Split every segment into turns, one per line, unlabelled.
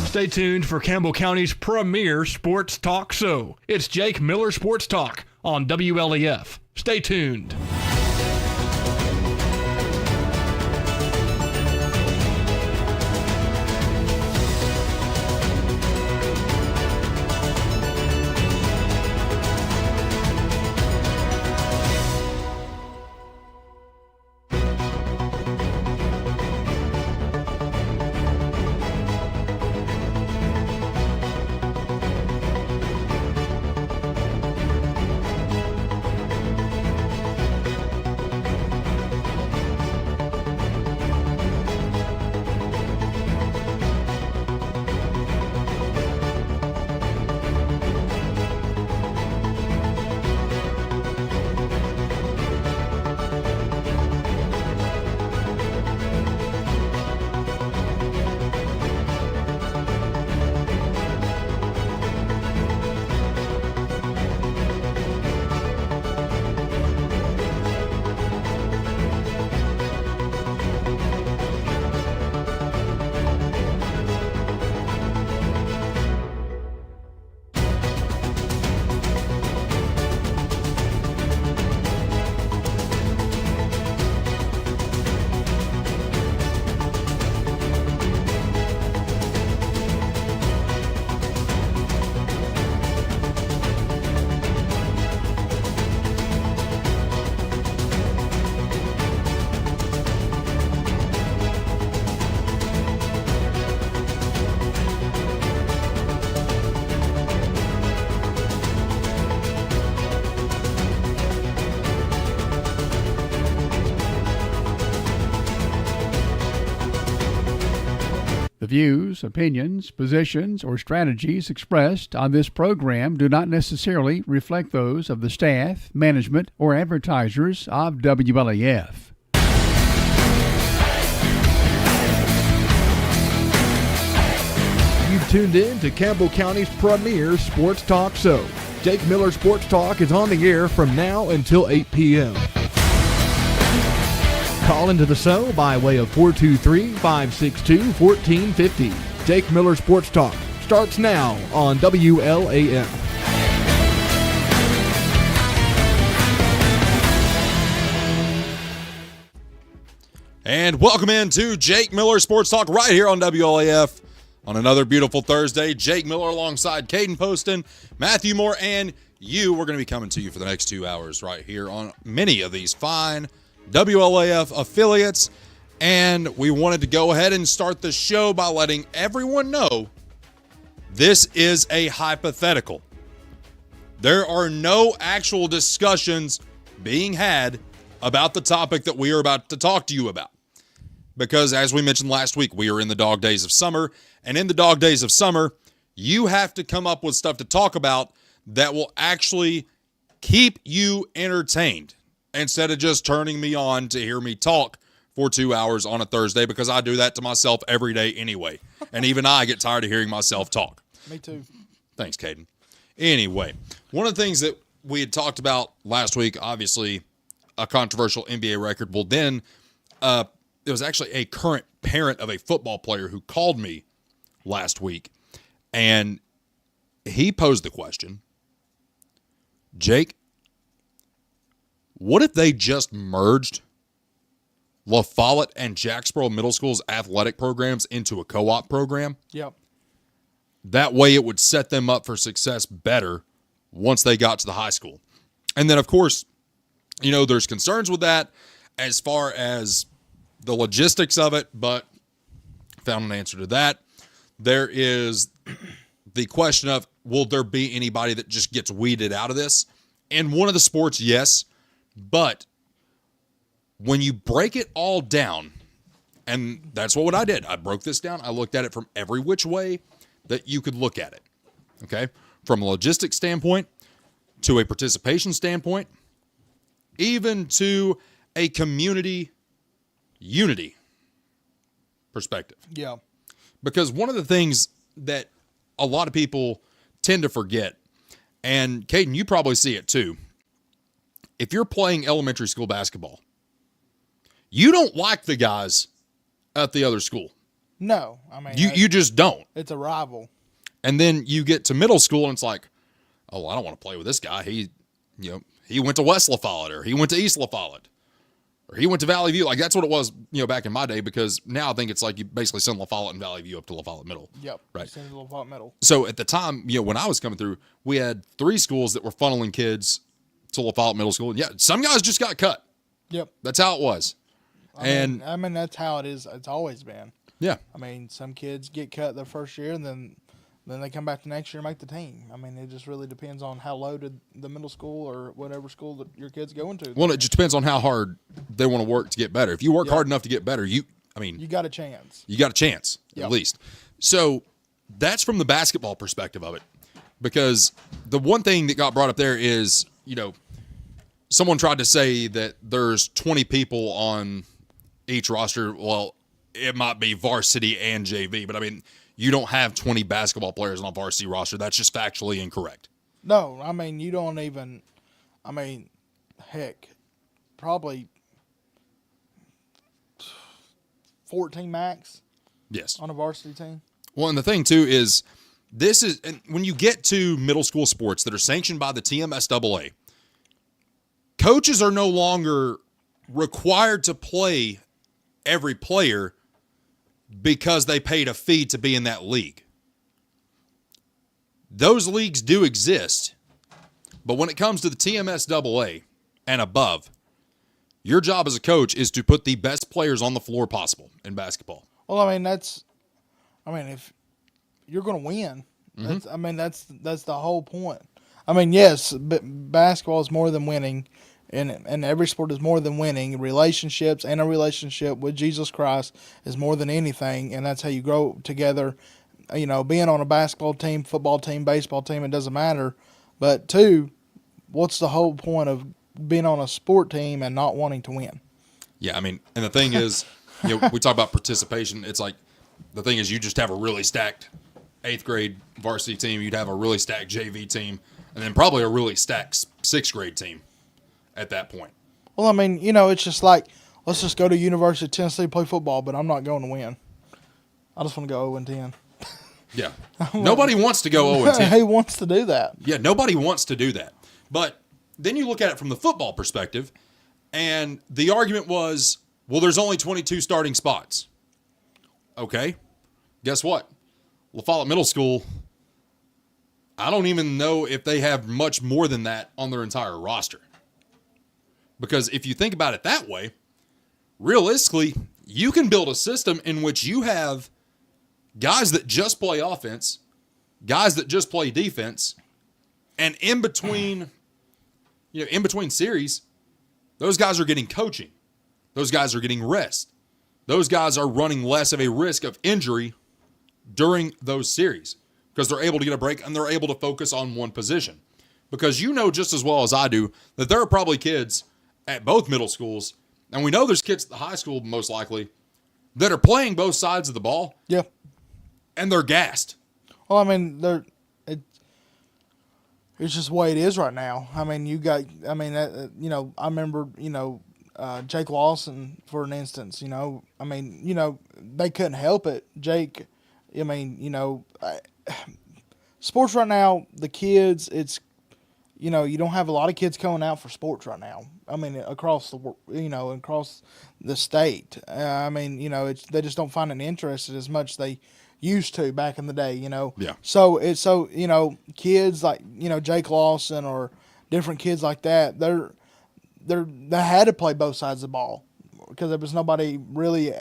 Stay tuned for Campbell County's premier sports talk show. It's Jake Miller Sports Talk on WLEF. Stay tuned.
The views, opinions, positions, or strategies expressed on this program do not necessarily reflect those of the staff, management, or advertisers of WLAF.
You've tuned in to Campbell County's premier sports talk show. Jake Miller Sports Talk is on the air from now until 8 p.m. Call into the show by way of 423-562-1450. Jake Miller Sports Talk starts now on WLAF.
And welcome into Jake Miller Sports Talk right here on WLAF on another beautiful Thursday. Jake Miller alongside Caden Poston, Matthew Moore, and you. We're going to be coming to you for the next 2 hours right here on many of these fine WLAF affiliates, and we wanted to go ahead and start the show by letting everyone know this is a hypothetical. There are no actual discussions being had about the topic that we are about to talk to you about, because as we mentioned last week, we are in the dog days of summer, and in the dog days of summer, you have to come up with stuff to talk about that will actually keep you entertained, instead of just turning me on to hear me talk for 2 hours on a Thursday, because I do that to myself every day anyway. And even I get tired of hearing myself talk.
Me too.
Thanks, Caden. Anyway, one of the things that we had talked about last week, obviously a controversial NBA record. Well, then there was actually a current parent of a football player who called me last week, and he posed the question, Jake, what if they just merged La Follette and Jacksboro Middle School's athletic programs into a co-op program?
Yep.
That way it would set them up for success better once they got to the high school. And then, of course, you know, there's concerns with that as far as the logistics of it, but found an answer to that. There is the question of, will there be anybody that just gets weeded out of this? In one of the sports, yes. But when you break it all down, and that's what I did. I broke this down. I looked at it from every which way that you could look at it. Okay? From a logistics standpoint, to a participation standpoint, even to a community unity perspective.
Yeah.
Because one of the things that a lot of people tend to forget, and Caden, you probably see it too, if you're playing elementary school basketball, you don't like the guys at the other school.
No, I mean
You just don't.
It's a rival.
And then you get to middle school, and it's like, oh, I don't want to play with this guy. He went to West La Follette, or he went to East La Follette, or he went to Valley View. Like, that's what it was, back in my day, because now I think it's like you basically send La Follette and Valley View up to La Follette Middle.
Yep.
Right.
Send La Follette Middle.
So at the time, when I was coming through, we had 3 schools that were funneling kids to La Follette Middle School. And yeah, some guys just got cut.
Yep.
That's how it was.
I mean, that's how it is. It's always been.
Yeah.
I mean, some kids get cut their first year, and then they come back the next year and make the team. I mean, it just really depends on how loaded the middle school or whatever school that your kid's going to.
Well, it just depends on how hard they want to work to get better. If you work hard enough to get better, you
got a chance.
You got a chance, at least. So that's from the basketball perspective of it. Because the one thing that got brought up there is, someone tried to say that there's 20 people on each roster. Well, it might be varsity and JV, but I mean, you don't have 20 basketball players on a varsity roster. That's just factually incorrect.
No, I mean, you don't even, heck, probably 14 max.
Yes.
On a varsity team.
Well, and the thing, too, is and when you get to middle school sports that are sanctioned by the TMSAA, coaches are no longer required to play every player because they paid a fee to be in that league. Those leagues do exist, but when it comes to the TMSAA and above, your job as a coach is to put the best players on the floor possible in basketball.
Well, if you're going to win, that's the whole point. I mean, yes, basketball is more than winning. And every sport is more than winning. Relationships and a relationship with Jesus Christ is more than anything, and that's how you grow together. Being on a basketball team, football team, baseball team, it doesn't matter. But 2, what's the whole point of being on a sport team and not wanting to win?
Yeah, I mean, and the thing is, we talk about participation. It's like, the thing is, you just have a really stacked 8th grade varsity team. You'd have a really stacked JV team, and then probably a really stacked 6th grade team at that point.
Well, I mean, it's just like, let's just go to University of Tennessee, play football, but I'm not going to win. I just want to go 0-10.
Yeah. Nobody wants to go 0-10.
Who wants to do that?
Yeah, nobody wants to do that. But then you look at it from the football perspective, and the argument was, well, there's only 22 starting spots. Okay. Guess what? La Follette Middle School, I don't even know if they have much more than that on their entire roster. Because if you think about it that way, realistically, you can build a system in which you have guys that just play offense, guys that just play defense, and in between series, those guys are getting coaching. Those guys are getting rest. Those guys are running less of a risk of injury during those series because they're able to get a break and they're able to focus on one position. Because just as well as I do that there are probably kids at both middle schools, and we know there's kids at the high school most likely, that are playing both sides of the ball.
Yeah.
And they're gassed.
Well, I mean, it's just the way it is right now. I mean, I remember, Jake Lawson, for an instance, they couldn't help it. Jake, sports right now, the kids, it's, you don't have a lot of kids coming out for sports right now. I mean, across the state. They just don't find it interested as much as they used to back in the day,
Yeah.
So kids like, Jake Lawson or different kids like that, they had to play both sides of the ball because there was nobody really,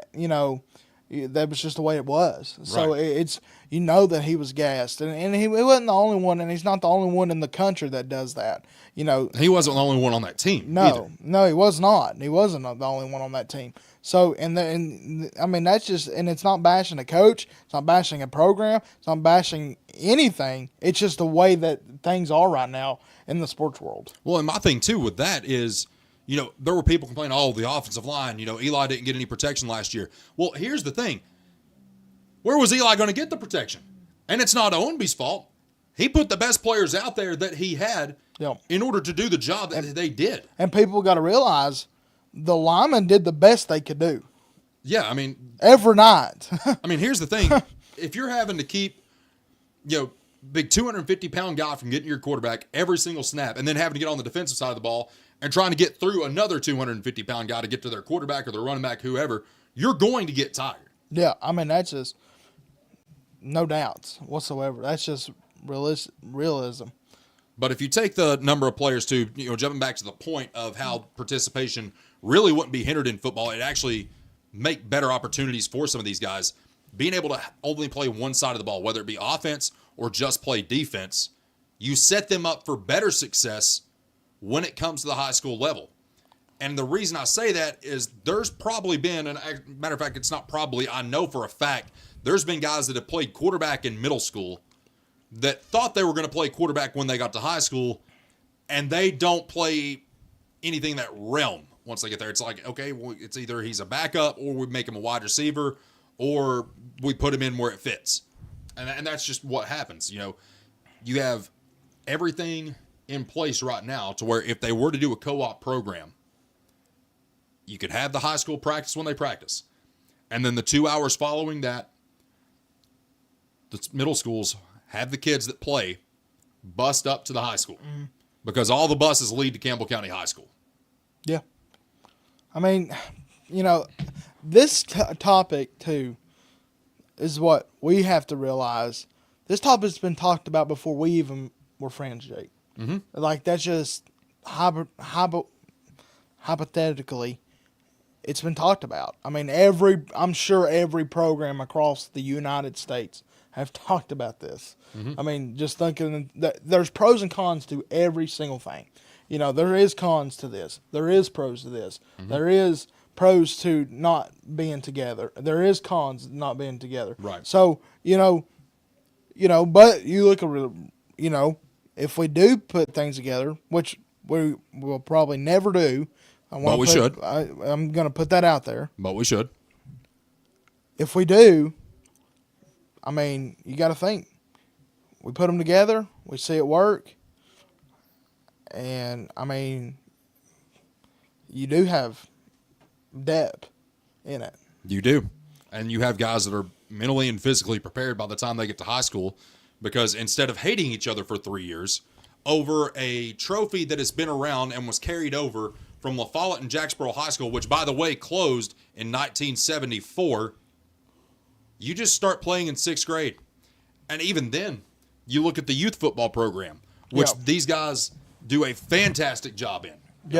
that was just the way it was. So
Right.
it's that he was gassed, and he wasn't the only one, and he's not the only one in the country that does that.
He wasn't the only one on that team.
No,
either.
no, he was not. He wasn't the only one on that team. So, that's just, and it's not bashing a coach, it's not bashing a program, it's not bashing anything. It's just the way that things are right now in the sports world.
Well, and my thing too with that is, there were people complaining, oh, the offensive line, Eli didn't get any protection last year. Well, here's the thing. Where was Eli going to get the protection? And it's not Owenby's fault. He put the best players out there that he had in order to do the job that they did.
And people got to realize the linemen did the best they could do.
Yeah, I mean,
every night.
here's the thing. If you're having to keep, big 250-pound guy from getting your quarterback every single snap and then having to get on the defensive side of the ball and trying to get through another 250-pound guy to get to their quarterback or their running back, whoever, you're going to get tired.
Yeah, that's just no doubts whatsoever. That's just realism.
But if you take the number of players to, jumping back to the point of how participation really wouldn't be hindered in football, it actually make better opportunities for some of these guys. Being able to only play one side of the ball, whether it be offense or just play defense, you set them up for better success when it comes to the high school level. And the reason I say that is there's probably been, and matter of fact, it's not probably, I know for a fact, there's been guys that have played quarterback in middle school that thought they were going to play quarterback when they got to high school, and they don't play anything in that realm once they get there. It's like, okay, well, it's either he's a backup or we make him a wide receiver or we put him in where it fits. And that's just what happens. You have everything in place right now to where if they were to do a co-op program, you could have the high school practice when they practice. And then the 2 hours following that, the middle schools have the kids that play bust up to the high school because all the buses lead to Campbell County High School.
Yeah. This topic, too, is what we have to realize. This topic's been talked about before we even were friends, Jake. Mm-hmm. Like, that's just hypothetically, it's been talked about. I'm sure every program across the United States have talked about this. Mm-hmm. Just thinking that there's pros and cons to every single thing. There is cons to this. There is pros to this. Mm-hmm. There is pros to not being together. There is cons to not being together.
Right.
So, but you look at, if we do put things together, which we will probably never do.
But we should.
I'm going to put that out there.
But we should.
If we do, you got to think. We put them together. We see it work. And, you do have depth in it.
You do. And you have guys that are mentally and physically prepared by the time they get to high school because instead of hating each other for 3 years over a trophy that has been around and was carried over from La Follette and Jacksboro High School, which, by the way, closed in 1974, you just start playing in 6th grade. And even then, you look at the youth football program, which these guys do a fantastic job in.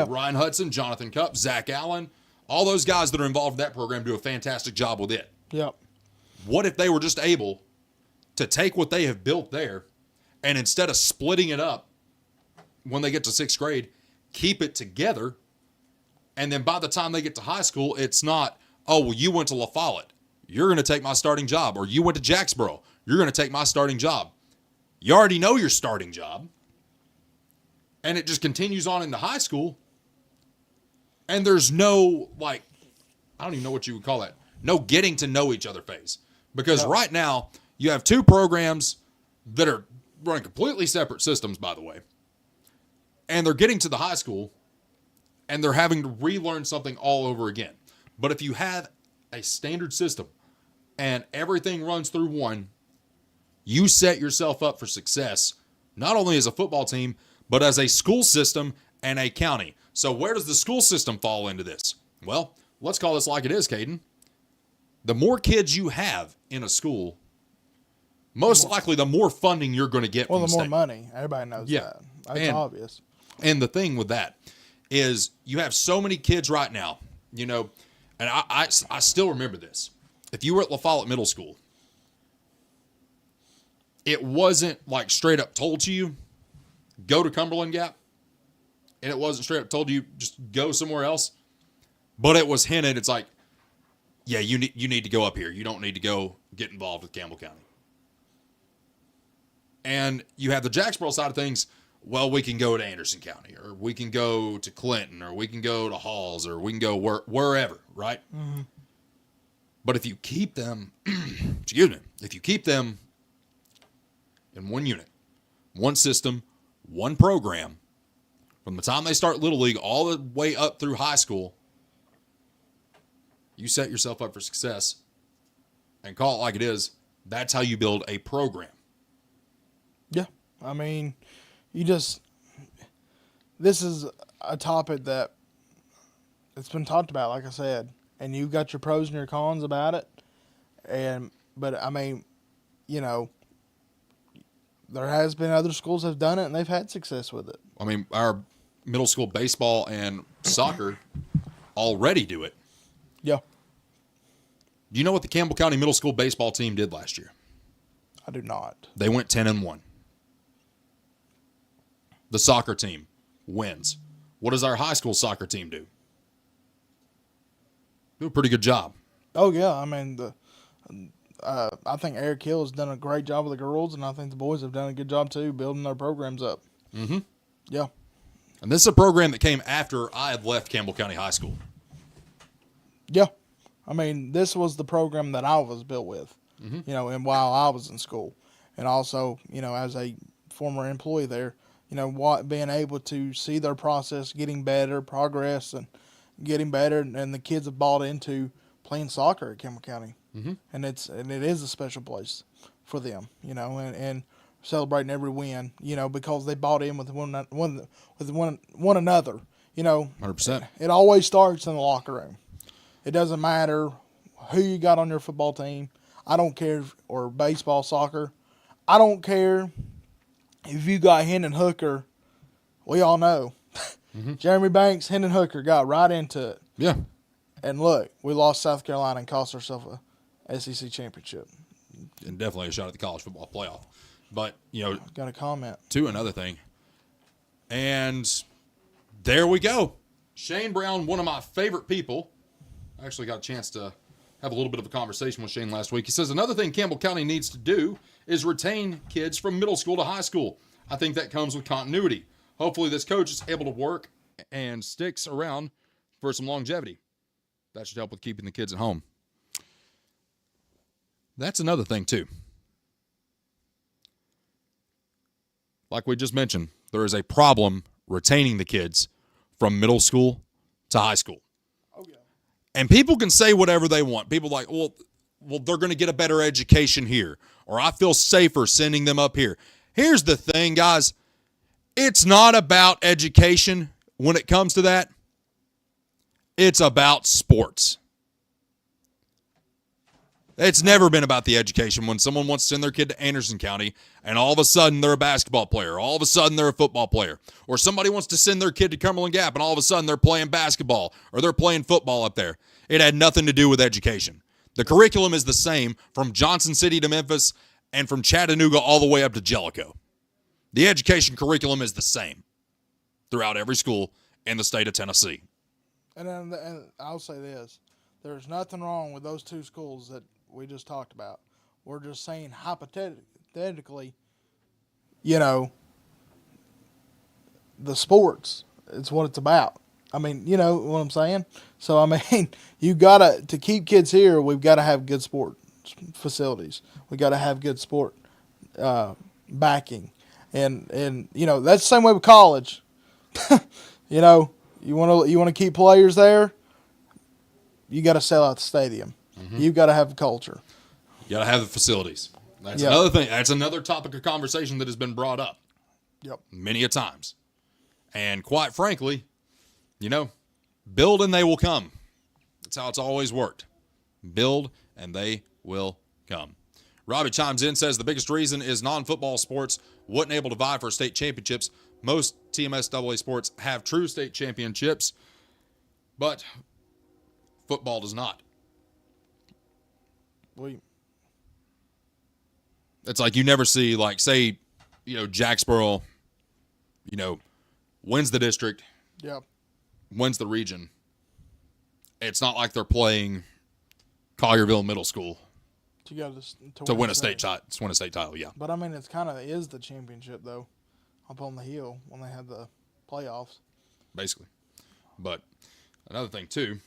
Ryan Hudson, Jonathan Cupp, Zach Allen, all those guys that are involved in that program do a fantastic job with it.
Yep.
What if they were just able to take what they have built there and instead of splitting it up when they get to 6th grade, keep it together, and then by the time they get to high school, it's not, oh, well, you went to La Follette, you're going to take my starting job, or you went to Jacksboro, you're going to take my starting job. You already know your starting job, and it just continues on into high school, and there's no, I don't even know what you would call that, no getting to know each other phase. Because right now, you have two programs that are running completely separate systems, by the way, and they're getting to the high school, and they're having to relearn something all over again. But if you have a standard system and everything runs through one, you set yourself up for success, not only as a football team, but as a school system and a county. So where does the school system fall into this? Well, let's call this like it is, Caden. The more kids you have in a school, most likely the more funding you're going to get from the state.
Well, the more money. Everybody knows that. That's obvious.
And the thing with that is you have so many kids right now, and I still remember this. If you were at La Follette Middle School, it wasn't like straight up told to you, go to Cumberland Gap. And it wasn't straight up told you, just go somewhere else. But it was hinted. It's like, yeah, you need to go up here. You don't need to go get involved with Campbell County. And you have the Jacksboro side of things. Well, we can go to Anderson County, or we can go to Clinton, or we can go to Halls, or we can go wherever, right? Mm-hmm. But if you keep them, if you keep them in one unit, one system, one program, from the time they start Little League all the way up through high school, You set yourself up for success and call it like it is. That's how you build a program.
Yeah. I mean, this is a topic that it's been talked about, like I said, and you've got your pros and your cons about it. But I mean, there has been other schools that have done it and they've had success with it.
I mean, our middle school baseball and soccer already do it.
Yeah.
Do you know what the Campbell County middle school baseball team did last year?
I do not.
They went 10-1. The soccer team wins. What does our high school soccer team do? Do a pretty good job.
Oh yeah, I mean I think Eric Hill has done a great job with the girls, and I think the boys have done a good job too, building their programs up.
Mm-hmm.
Yeah.
And this is a program that came after I had left Campbell County High School.
Yeah. I mean, this was the program that I was built with, and while I was in school. And also, as a former employee there, being able to see their process getting better, progress, and getting better, and the kids have bought into playing soccer at Campbell County.
Mm-hmm.
And it is a special place for them, and celebrating every win, because they bought in with one another,
100%.
It always starts in the locker room. It doesn't matter who you got on your football team. I don't care, or baseball, soccer. I don't care if you got Hendon Hooker. We all know. Mm-hmm. Jeremy Banks, Hendon Hooker got right into it.
Yeah.
And look, we lost South Carolina and cost ourselves a SEC championship.
And definitely a shot at the college football playoff. But,
got a comment.
To another thing. And there we go. Shane Brown, one of my favorite people. I actually got a chance to have a little bit of a conversation with Shane last week. He says another thing Campbell County needs to do is retain kids from middle school to high school. I think that comes with continuity. Hopefully this coach is able to work and sticks around for some longevity. That should help with keeping the kids at home. That's another thing, too. Like we just mentioned, there is a problem retaining the kids from middle school to high school.
Oh, yeah.
And people can say whatever they want. People are like, well, they're going to get a better education here, or I feel safer sending them up here. Here's the thing, guys. It's not about education when it comes to that. It's about sports. It's never been about the education. When someone wants to send their kid to Anderson County and all of a sudden they're a basketball player, all of a sudden they're a football player, or somebody wants to send their kid to Cumberland Gap and all of a sudden they're playing basketball or they're playing football up there. It had nothing to do with education. The curriculum is the same from Johnson City to Memphis and from Chattanooga all the way up to Jellicoe. The education curriculum is the same throughout every school in the state of Tennessee.
And I'll say this. There's nothing wrong with those two schools that we just talked about. We're just saying hypothetically, the sports, it's what it's about. I mean, you know what I'm saying? So, I mean, to keep kids here, we've got to have good sport facilities. We've got to have good sport backing. And that's the same way with college. You want to keep players there, you got to sell out the stadium. Mm-hmm. You've got to have the culture.
You got to have the facilities. That's another thing. That's another topic of conversation that has been brought up.
Yep.
Many a times. And quite frankly, build and they will come. That's how it's always worked. Build and they will come. Robbie chimes in, says the biggest reason is non-football sports wasn't able to vie for state championships. Most TMSAA sports have true state championships, but football does not. It's like you never see, like, say, Jacksboro, wins the district,
yep,
wins the region. It's not like they're playing Collierville Middle School to win a state title. Yeah,
but I mean, it's kind of is the championship though, up on the hill when they have the playoffs,
basically. But another thing too,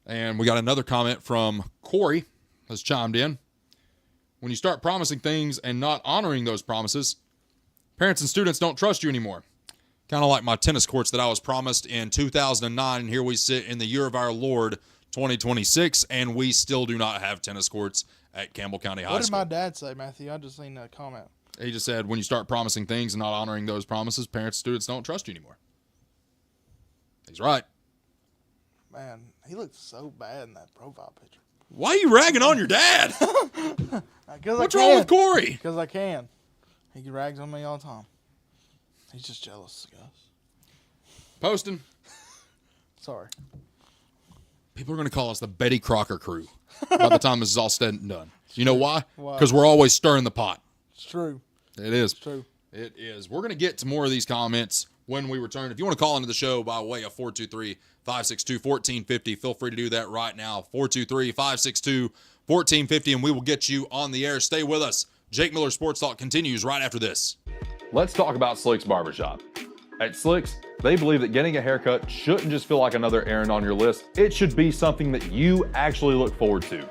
and we got another comment from Corey has chimed in. When you start promising things and not honoring those promises, parents and students don't trust you anymore. Kind of like my tennis courts that I was promised in 2009, and here we sit in the year of our Lord, 2026, and we still do not have tennis courts at Campbell County High
What did
School.
my dad say, Matthew? I just seen a comment.
He just said, when you start promising things and not honoring those promises, parents, students don't trust you anymore. He's right.
Man, he looks so bad in that profile picture.
Why are you ragging on your dad? What's wrong with Corey?
Because I can. He rags on me all the time. He's just jealous, guys.
Poston.
Sorry.
People are going to call us the Betty Crocker crew by the time this is all said and done. You know why?
Why?
Because we're always stirring the pot.
It's true.
It is.
It's true.
It is. We're going to get to more of these comments when we return. If you want to call into the show by way of 423-562-1450, feel free to do that right now. 423-562-1450, and we will get you on the air. Stay with us. Jake Miller Sports Talk continues right after this.
Let's talk about Slick's Barbershop. At Slick's, they believe that getting a haircut shouldn't just feel like another errand on your list. It should be something that you actually look forward to.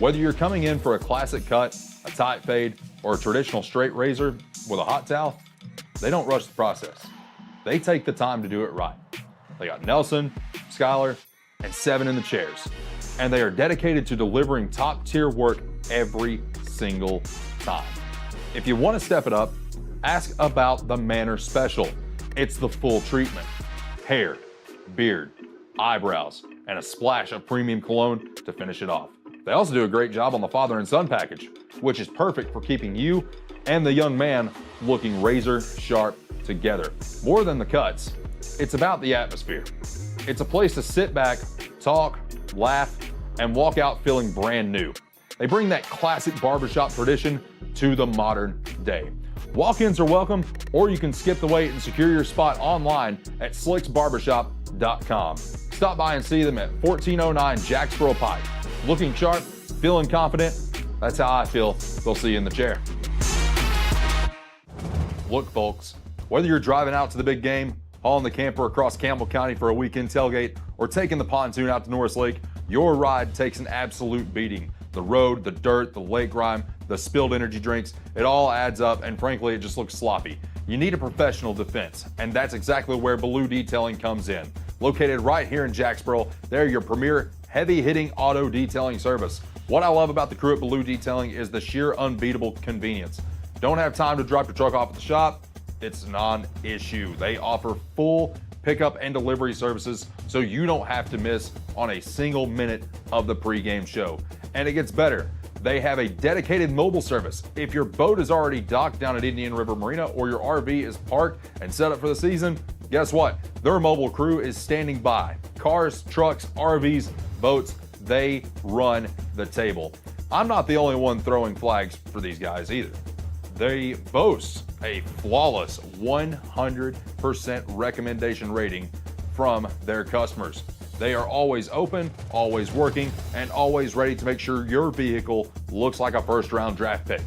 Whether you're coming in for a classic cut, a tight fade, or a traditional straight razor with a hot towel, they don't rush the process. They take the time to do it right. They got Nelson, Skylar, and 7 in the chairs. And they are dedicated to delivering top-tier work every single time. If you want to step it up, ask about the Manor Special. It's the full treatment. Hair, beard, eyebrows, and a splash of premium cologne to finish it off. They also do a great job on the father and son package, which is perfect for keeping you and the young man looking razor sharp together. More than the cuts, it's about the atmosphere. It's a place to sit back, talk, laugh, and walk out feeling brand new. They bring that classic barbershop tradition to the modern day. Walk-ins are welcome, or you can skip the wait and secure your spot online at slicksbarbershop.com. Stop by and see them at 1409 Jacksboro Pike. Looking sharp, feeling confident, that's how I feel. They'll see you in the chair. Look, folks, whether you're driving out to the big game, hauling the camper across Campbell County for a weekend tailgate, or taking the pontoon out to Norris Lake, your ride takes an absolute beating. The road, the dirt, the lake grime, the spilled energy drinks, it all adds up, and frankly, it just looks sloppy. You need a professional defense, and that's exactly where Blue Detailing comes in. Located right here in Jacksboro, they're your premier heavy-hitting auto detailing service. What I love about the crew at Blue Detailing is the sheer unbeatable convenience. Don't have time to drop your truck off at the shop? It's non-issue. They offer full pickup and delivery services, so you don't have to miss on a single minute of the pregame show. And it gets better. They have a dedicated mobile service. If your boat is already docked down at Indian River Marina or your RV is parked and set up for the season, guess what? Their mobile crew is standing by. Cars, trucks, RVs, boats, they run the table. I'm not the only one throwing flags for these guys either. They boast a flawless 100% recommendation rating from their customers. They are always open, always working, and always ready to make sure your vehicle looks like a first-round draft pick.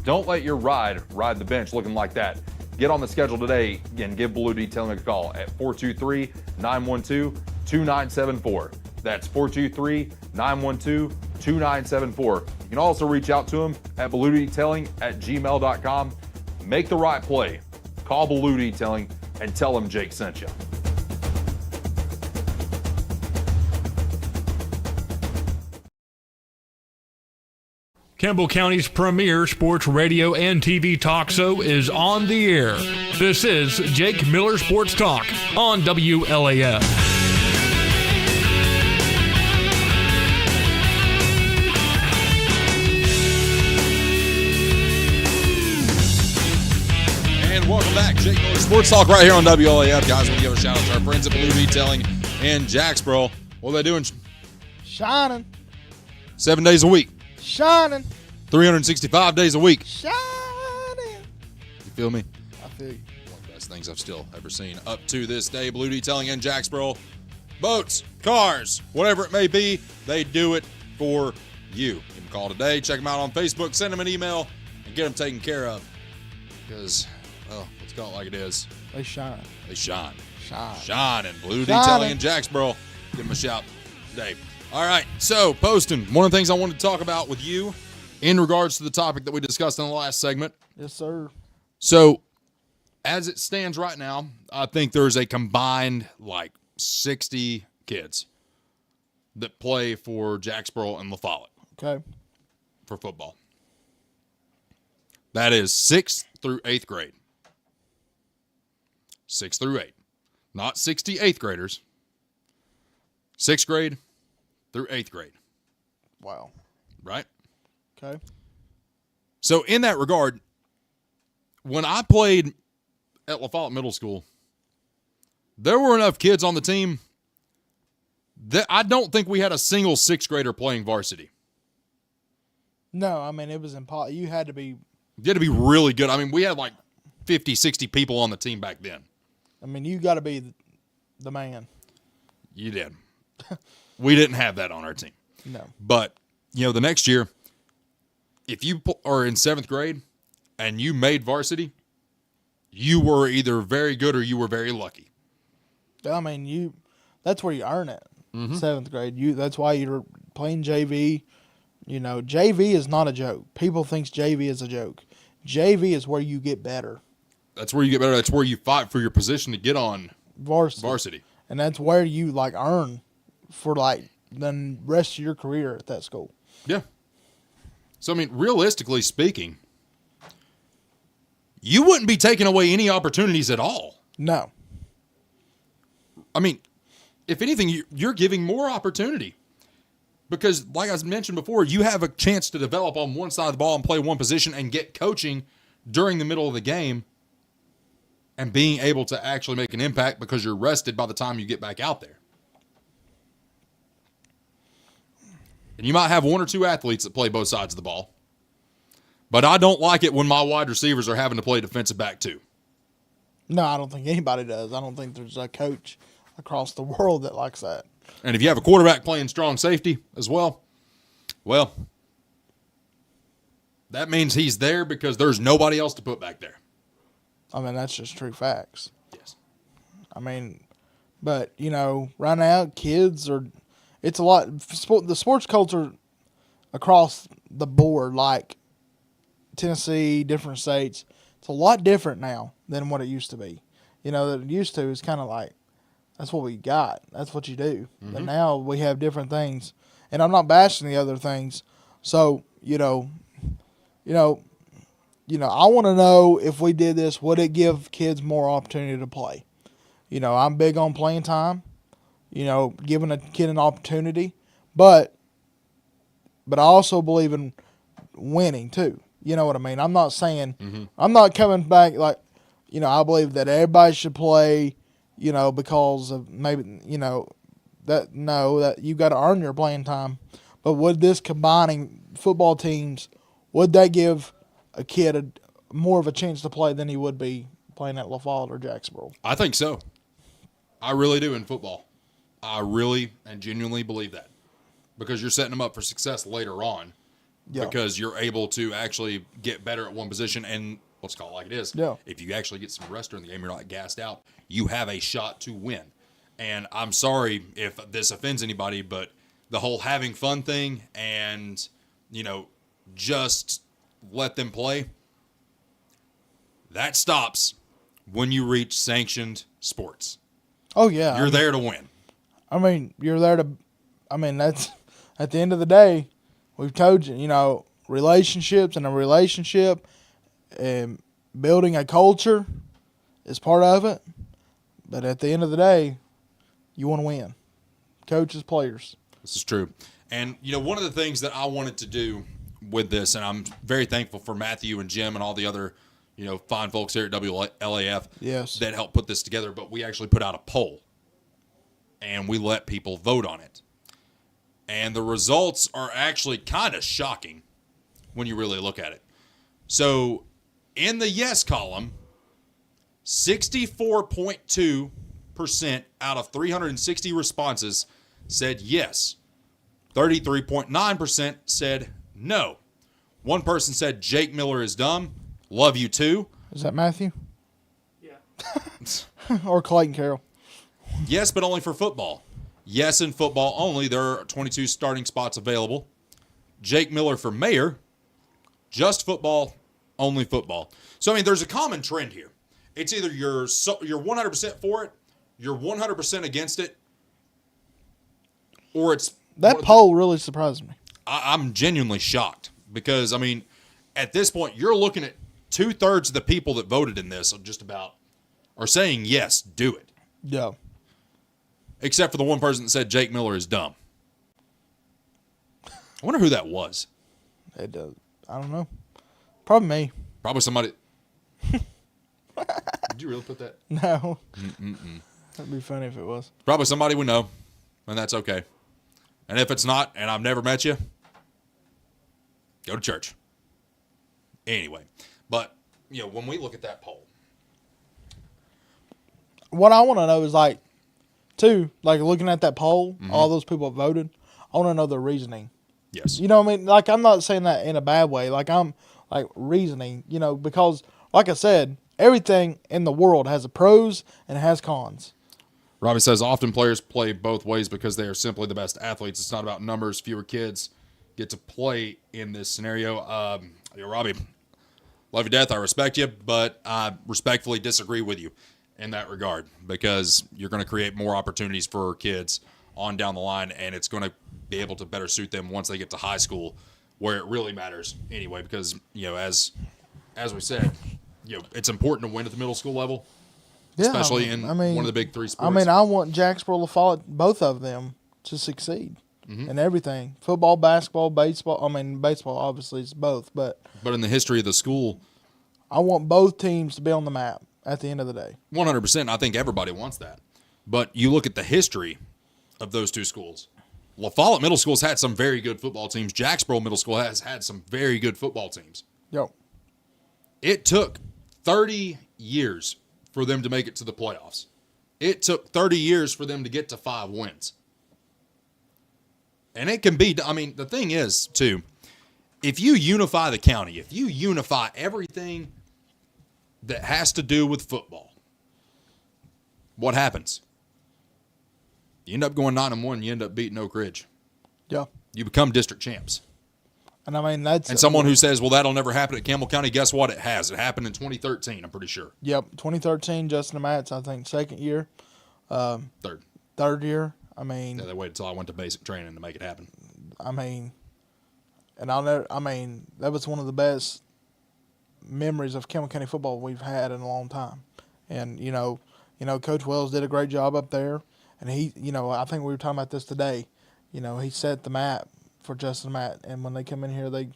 Don't let your ride the bench looking like that. Get on the schedule today and give Blue Detailing a call at 423-912-2974. That's 423-912-2974. You can also reach out to them at bluedetailing@gmail.com. Make the right play. Call Blue Detailing and tell them Jake sent you.
Campbell County's premier sports radio and TV talk show is on the air. This is Jake Miller Sports Talk on WLAF.
And welcome back, Jake Miller Sports Talk right here on WLAF. Guys, we want to give a shout out to our friends at Blue Detailing in Jacksboro. What are they doing?
Shining.
7 days a week.
Shining.
365 days a week.
Shining.
You feel me?
I feel you.
One of the best things I've still ever seen. Up to this day, Blue Detailing in Jacksboro. Boats, cars, whatever it may be, they do it for you. Give them a call today. Check them out on Facebook. Send them an email and get them taken care of. Because, well, let's call it like it is.
They shine.
They shine.
Shine.
Shine. And Blue
Shining.
Detailing in Jacksboro. Give them a shout today. All right, so Poston, one of the things I wanted to talk about with you in regards to the topic that we discussed in the last segment.
Yes, sir.
So as it stands right now, I think there's a combined like 60 kids that play for Jacksboro and La Follette
Okay.
for football. That is 6th through 8th grade. 6th through 8. Not 68th graders. 6th grade through 8th grade.
Wow.
Right?
Okay.
So in that regard, when I played at La Follette Middle School, there were enough kids on the team that I don't think we had a single 6th grader playing varsity.
No, I mean, it was impossible. You had to be,
You had to be really good. I mean, we had like 50, 60 people on the team back then.
I mean, you got to be the man.
You did. We didn't have that on our team.
No.
But, you know, the next year, if you are in 7th grade and you made varsity, you were either very good or you were very lucky.
I mean, that's where you earn it. 7th grade. That's why you're playing JV. You know, JV is not a joke. People think JV is a joke. JV is where you get better.
That's where you get better. That's where you fight for your position to get on
Varsity. And that's where you like earn for like the rest of your career at that school.
Yeah. So, I mean, realistically speaking, you wouldn't be taking away any opportunities at all.
No.
I mean, if anything, you're giving more opportunity. Because, like I mentioned before, you have a chance to develop on one side of the ball and play one position and get coaching during the middle of the game and being able to actually make an impact because you're rested by the time you get back out there. And you might have one or two athletes that play both sides of the ball. But I don't like it when my wide receivers are having to play defensive back too.
No, I don't think anybody does. I don't think there's a coach across the world that likes that.
And if you have a quarterback playing strong safety as well, that means he's there because there's nobody else to put back there.
I mean, that's just true facts.
Yes.
I mean, but, you know, right now, kids are, it's a lot, the sports culture across the board, like Tennessee, different states, it's a lot different now than what it used to be. You know, that it used to is kind of like, that's what we got. That's what you do. Mm-hmm. But now we have different things. And I'm not bashing the other things. So, I want to know if we did this, would it give kids more opportunity to play? You know, I'm big on playing time, giving a kid an opportunity. But I also believe in winning too. You know what I mean? I'm not saying, I'm not coming back like, I believe that everybody should play, because of maybe, that you got to earn your playing time. But would this combining football teams, would that give a kid more of a chance to play than he would be playing at La Follette or Jacksboro?
I think so. I really do in football. I really and genuinely believe that. Because you're setting them up for success later on. Yeah. Because you're able to actually get better at one position and let's call it like it is.
Yeah.
If you actually get some rest during the game, you're not gassed out, you have a shot to win. And I'm sorry if this offends anybody, but the whole having fun thing and, just let them play, that stops when you reach sanctioned sports.
Oh, yeah.
You're there to win.
I mean, you're there to – that's – at the end of the day, we've told you, relationships and a relationship and building a culture is part of it. But at the end of the day, you want to win. Coaches, players.
This is true. And, one of the things that I wanted to do with this, and I'm very thankful for Matthew and Jim and all the other, fine folks here at WLAF that helped put this together, but we actually put out a poll, and we let people vote on it. And the results are actually kind of shocking when you really look at it. So, in the yes column, 64.2% out of 360 responses said yes. 33.9% said no. One person said Jake Miller is dumb. Love you too.
Is that Matthew?
Yeah.
Or Clayton Carroll?
Yes, but only for football. Yes, in football only. There are 22 starting spots available. Jake Miller for mayor. Just football, only football. So, there's a common trend here. It's either you're 100% for it, you're 100% against it, or it's
That poll really surprised me.
I'm genuinely shocked because, I mean, at this point, you're looking at 2/3 of the people that voted in this are saying, yes, do it.
Yeah.
Except for the one person that said Jake Miller is dumb. I wonder who that was.
It does. I don't know. Probably me.
Probably somebody. Did you really put that?
No. That'd be funny if it was.
Probably somebody we know, and that's okay. And if it's not, and I've never met you, go to church. Anyway, but, when we look at that poll.
What I want to know is, looking at that poll, all those people that voted, I want to know their reasoning.
Yes.
You know what I mean? Like, I'm not saying that in a bad way. Like, I'm, reasoning, because, like I said, everything in the world has a pros and it has cons.
Robbie says, often players play both ways because they are simply the best athletes. It's not about numbers. Fewer kids get to play in this scenario. Robbie, love you to death. I respect you, but I respectfully disagree with you in that regard because you're going to create more opportunities for kids on down the line, and it's going to be able to better suit them once they get to high school where it really matters anyway because, as we said, it's important to win at the middle school level.
Yeah,
Especially in one of the big three sports.
I mean, I want Jacksboro, La Follette, both of them to succeed in everything. Football, basketball, baseball. I mean, baseball obviously is both, but
in the history of the school,
I want both teams to be on the map at the end of the day.
100%. I think everybody wants that. But you look at the history of those two schools. La Follette Middle School's had some very good football teams. Jacksboro Middle School has had some very good football teams.
Yo.
It took 30 years for them to make it to the playoffs. It took 30 years for them to get to 5 wins. And it can be, I mean, the thing is, too, if you unify the county, if you unify everything that has to do with football, what happens? You end up going 9-1, you end up beating Oak Ridge.
Yeah.
You become district champs.
And I mean, that's.
And someone who says, well, that'll never happen at Campbell County, guess what? It has. It happened in 2013, I'm pretty sure.
Yep, 2013, Justin Amat's, I think, second year. Third year. I mean.
Yeah, they waited until I went to basic training to make it happen.
I mean, and that was one of the best memories of Campbell County football we've had in a long time. And, Coach Wells did a great job up there. And he, I think we were talking about this today. He set the map for Justin Matt, and when they come in here, they,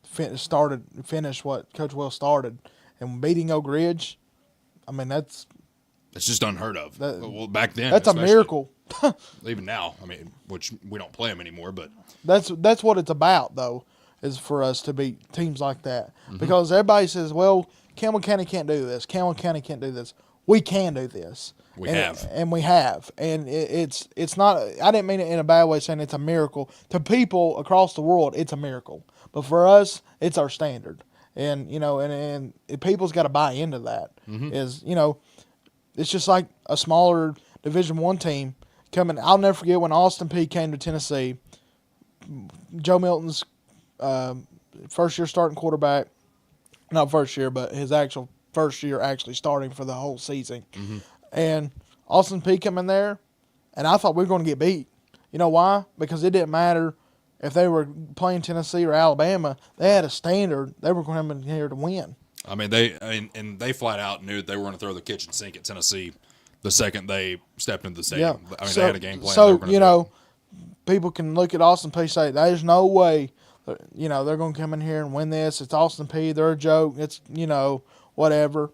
finish what Coach Wells started, and beating Oak Ridge. I mean, it's
just unheard of. Well, back then,
that's a miracle.
Even now, I mean, which we don't play them anymore, but
that's what it's about, though, is for us to beat teams like that, because everybody says, well, Campbell County can't do this. Campbell County can't do this. We can do this.
We have.
And it's not, I didn't mean it in a bad way saying it's a miracle. To people across the world, it's a miracle. But for us, it's our standard. And, and people's got to buy into that. Is, it's just like a smaller Division I team coming. I'll never forget when Austin Peay came to Tennessee. Joe Milton's first year starting quarterback, not first year, but his actual first year actually starting for the whole season. And Austin Peay come in there, and I thought we were going to get beat. You know why? Because it didn't matter if they were playing Tennessee or Alabama. They had a standard. They were going to come in here to win.
I mean, they flat out knew they were going to throw the kitchen sink at Tennessee the second they stepped into the stadium.
Yeah.
I mean, they had a game plan.
So, people can look at Austin Peay and say, there's no way, they're going to come in here and win this. It's Austin Peay. They're a joke. It's, whatever.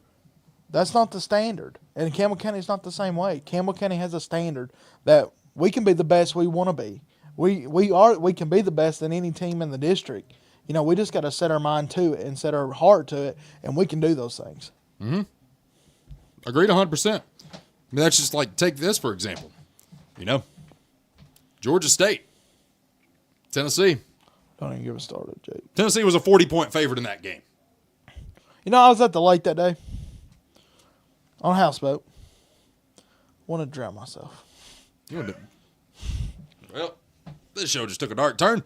That's not the standard. And Campbell County is not the same way. Campbell County has a standard that we can be the best we want to be. We can be the best in any team in the district. We just got to set our mind to it and set our heart to it, and we can do those things.
Agreed 100%. I mean, that's just like, take this for example. Georgia State, Tennessee.
Don't even get us started, Jake.
Tennessee was a 40-point favorite in that game.
I was at the lake that day on a houseboat. Wanted to drown myself.
Well, this show just took a dark turn.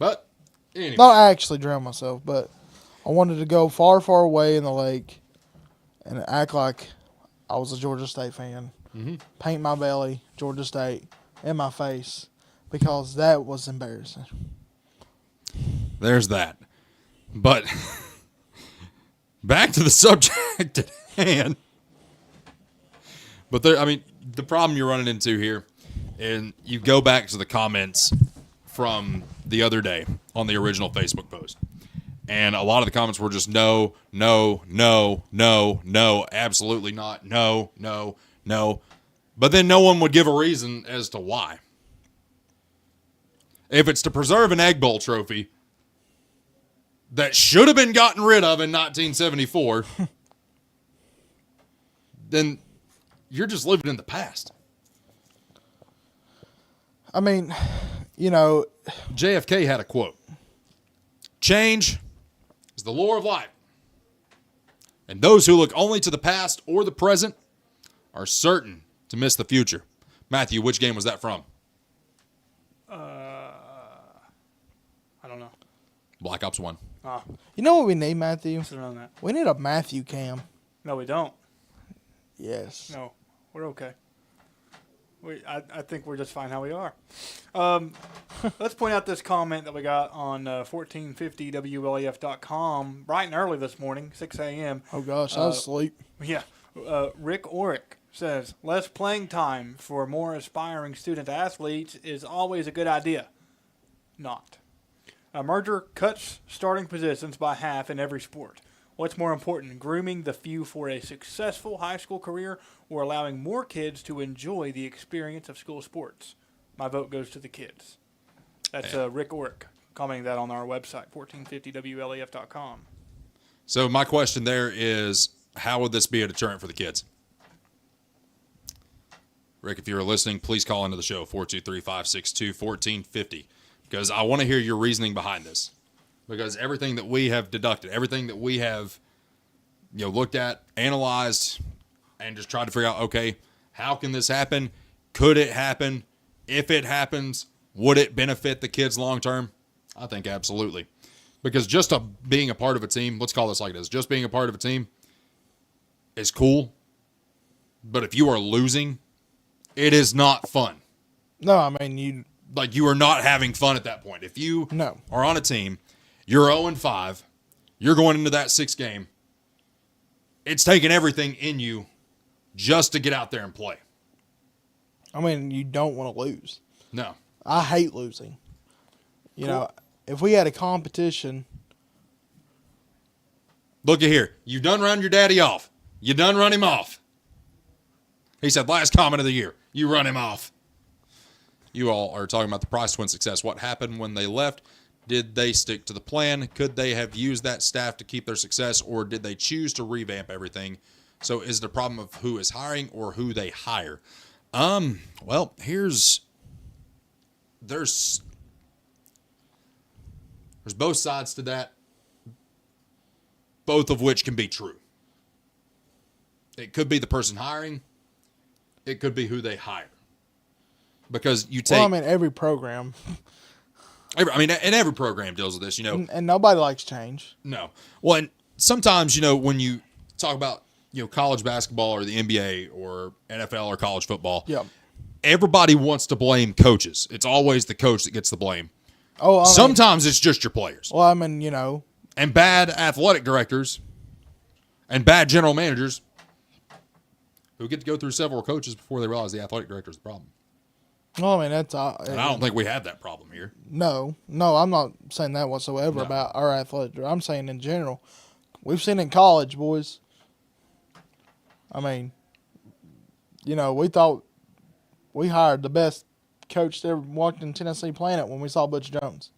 But anyway.
Not actually drown myself, but I wanted to go far, far away in the lake and act like I was a Georgia State fan. Paint my belly, Georgia State, in my face, because that was embarrassing.
There's that. But back to the subject at hand. But the problem you're running into here, and you go back to the comments from the other day on the original Facebook post. And a lot of the comments were just no, no, no, no, no, absolutely not, no, no, no. But then no one would give a reason as to why. If it's to preserve an Egg Bowl trophy that should have been gotten rid of in 1974, then you're just living in the past.
I mean, you know,
JFK had a quote. Change is the lure of life. And those who look only to the past or the present are certain to miss the future. Matthew, which game was that from?
I don't know.
Black Ops 1.
You know what we need, Matthew?
Sit around that.
We need a Matthew cam.
No, we don't.
Yes.
No, we're okay. I think we're just fine how we are. Let's point out this comment that we got on 1450WLAF.com bright and early this morning, 6 a.m.
Oh, gosh, I was asleep.
Yeah. Rick Orick says, less playing time for more aspiring student athletes is always a good idea. Not. A merger cuts starting positions by half in every sport. What's more important, grooming the few for a successful high school career or allowing more kids to enjoy the experience of school sports? My vote goes to the kids. That's Rick Orick commenting that on our website, 1450WLAF.com.
So my question there is, how would this be a deterrent for the kids? Rick, if you're listening, please call into the show, 423-562-1450, because I want to hear your reasoning behind this. Because everything that we have deducted, everything that we have looked at, analyzed, and just tried to figure out, okay, how can this happen? Could it happen? If it happens, would it benefit the kids long term? I think absolutely. Because just being a part of a team, let's call this like this, just being a part of a team is cool. But if you are losing, it is not fun.
No, I mean, you
are not having fun at that point. If you are on a team, you're 0-5, you're going into that sixth game, it's taking everything in you just to get out there and play.
I mean, you don't want to lose.
No.
I hate losing. You know, if we had a competition.
Look at here. You done run your daddy off. You done run him off. He said, last comment of the year, you run him off. You all are talking about the Price twins' success. What happened when they left? Did they stick to the plan? Could they have used that staff to keep their success, or did they choose to revamp everything? So is it a problem of who is hiring or who they hire? Well, there's both sides to that, both of which can be true. It could be the person hiring. It could be who they hire. Because you take...
Well, I mean, every program...
and every program deals with this,
And nobody likes change.
No. Well, and sometimes, when you talk about, college basketball or the NBA or NFL or college football, everybody wants to blame coaches. It's always the coach that gets the blame. Sometimes it's just your players.
Well, I mean,
And bad athletic directors and bad general managers who get to go through several coaches before they realize the athletic director is the problem.
Well, I mean,
and I don't think we have that problem here.
No, I'm not saying that whatsoever about our athletic. I'm saying in general. We've seen in college, boys. I mean, we thought we hired the best coach that ever walked in Tennessee planet when we saw Butch Jones.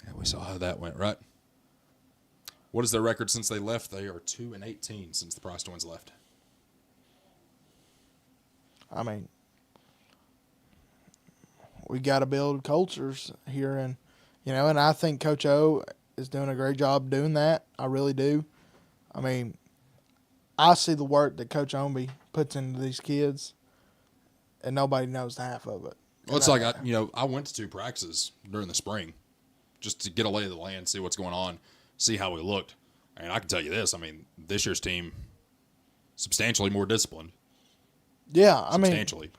Yeah, we saw how that went, right? What is their record since they left? They are 2-18 since the Price twins left.
I mean, we got to build cultures here, and I think Coach O is doing a great job doing that. I really do. I mean, I see the work that Coach Omby puts into these kids, and nobody knows half of it.
Well, it's like I went to 2 practices during the spring just to get a lay of the land, see what's going on, see how we looked. And I can tell you this, I mean, this year's team, substantially more disciplined.
Yeah,
Substantially.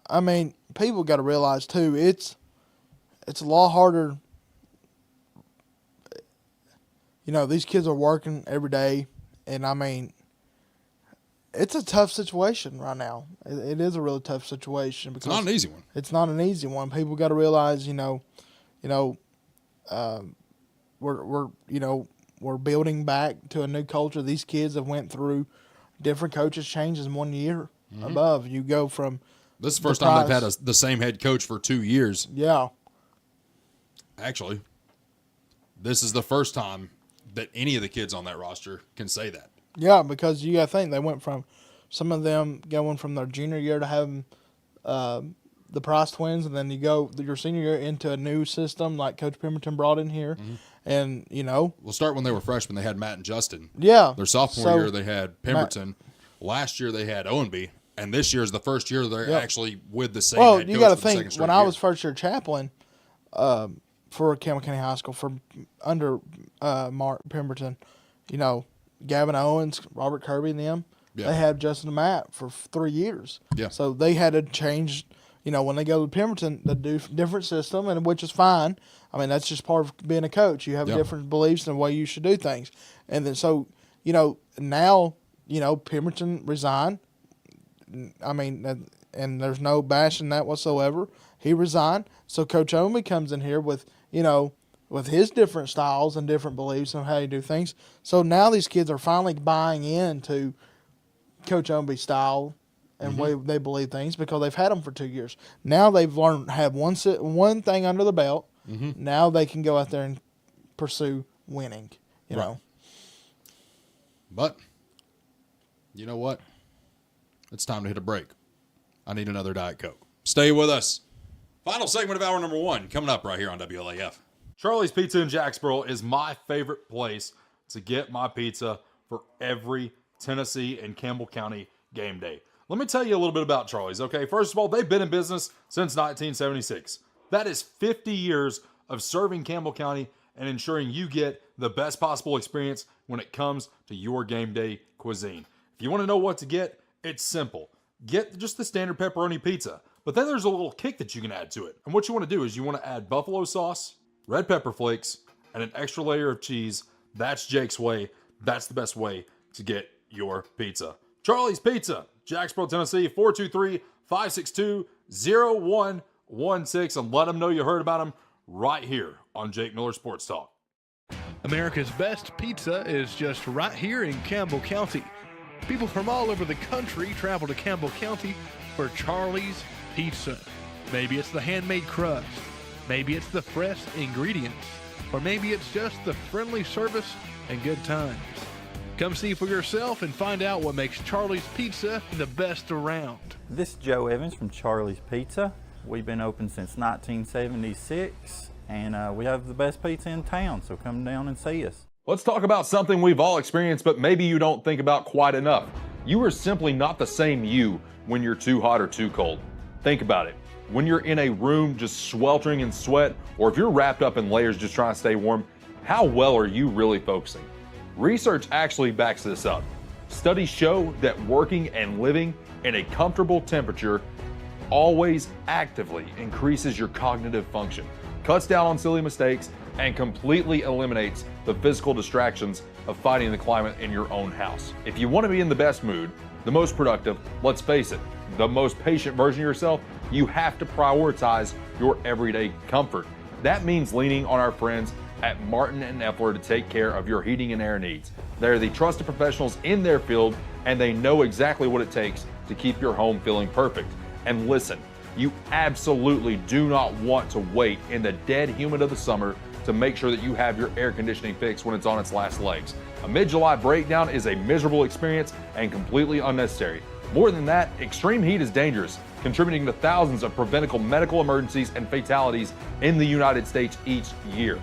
I mean, people got to realize too, it's a lot harder. You know, these kids are working every day, and I mean, it's a tough situation right now. It is a really tough situation because
It's not an easy one.
It's not an easy one. People got to realize, we're building back to a new culture. These kids have went through different coaches changes in 1 year. Above, you go from.
This is the first time they've had the same head coach for 2 years.
Yeah.
Actually, this is the first time that any of the kids on that roster can say that.
Yeah, because you got to think they went from some of them going from their junior year to having the Price twins, and then you go your senior year into a new system like Coach Pemberton brought in here, and
We'll start when they were freshmen. They had Matt and Justin.
Yeah.
Their sophomore year they had Pemberton. Last year they had Owenby, and this year is the first year they're actually with the same head coach.
You got to
for the second
think
straight
when I
year.
was first year chaplain for Campbell County High School under Mark Pemberton, Gavin Owens, Robert Kirby, and them.
Yeah.
They had Justin and Matt for 3 years.
Yeah.
So they had to change. When they go to Pemberton, they do different system, and which is fine. I mean, that's just part of being a coach. You have different beliefs and the way you should do things. And then now, Pemberton resigned. I mean, and there's no bashing that whatsoever. He resigned. So Coach Omi comes in here with his different styles and different beliefs on how you do things. So now these kids are finally buying into Coach Omi's style and way they believe things because they've had them for 2 years. Now they've learned to have one thing under the belt. Now they can go out there and pursue winning, you know.
But you know what? It's time to hit a break. I need another Diet Coke. Stay with us. Final segment of hour number 1 coming up right here on WLAF.
Charlie's Pizza in Jacksboro is my favorite place to get my pizza for every Tennessee and Campbell County game day. Let me tell you a little bit about Charlie's, okay? First of all, they've been in business since 1976. That is 50 years of serving Campbell County and ensuring you get the best possible experience when it comes to your game day cuisine. If you want to know what to get, it's simple. Get just the standard pepperoni pizza, but then there's a little kick that you can add to it. And what you want to do is you want to add buffalo sauce, red pepper flakes, and an extra layer of cheese. That's Jake's way. That's the best way to get your pizza. Charlie's Pizza, Jacksboro, Tennessee, 423-562-0116, and let them know you heard about them right here on Jake Miller Sports Talk.
America's best pizza is just right here in Campbell County. People from all over the country travel to Campbell County for Charlie's Pizza. Maybe it's the handmade crust, maybe it's the fresh ingredients, or maybe it's just the friendly service and good times. Come see for yourself and find out what makes Charlie's Pizza the best around.
This is Joe Evans from Charlie's Pizza. We've been open since 1976, and we have the best pizza in town, so come down and see us.
Let's talk about something we've all experienced, but maybe you don't think about quite enough. You are simply not the same you when you're too hot or too cold. Think about it. When you're in a room just sweltering in sweat, or if you're wrapped up in layers just trying to stay warm, how well are you really focusing? Research actually backs this up. Studies show that working and living in a comfortable temperature always actively increases your cognitive function, cuts down on silly mistakes, and completely eliminates the physical distractions of fighting the climate in your own house. If you want to be in the best mood, the most productive, let's face it, the most patient version of yourself, you have to prioritize your everyday comfort. That means leaning on our friends at Martin and Effler to take care of your heating and air needs. They're the trusted professionals in their field, and they know exactly what it takes to keep your home feeling perfect. And listen, you absolutely do not want to wait in the dead humid of the summer to make sure that you have your air conditioning fixed when it's on its last legs. A mid-July breakdown is a miserable experience and completely unnecessary. More than that, extreme heat is dangerous, contributing to thousands of preventable medical emergencies and fatalities in the United States each year.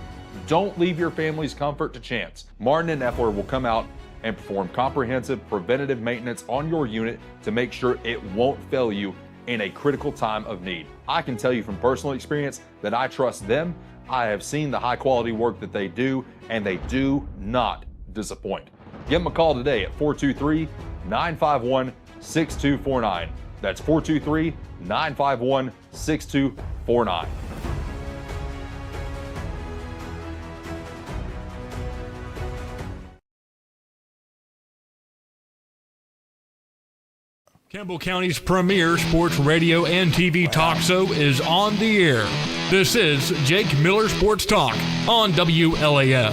Don't leave your family's comfort to chance. Martin and Effler will come out and perform comprehensive preventative maintenance on your unit to make sure it won't fail you in a critical time of need. I can tell you from personal experience that I trust them. I have seen the high quality work that they do, and they do not disappoint. Give them a call today at 423-951-6249. That's 423-951-6249.
Campbell County's premier sports radio and TV talk show is on the air. This is Jake Miller Sports Talk on WLAF.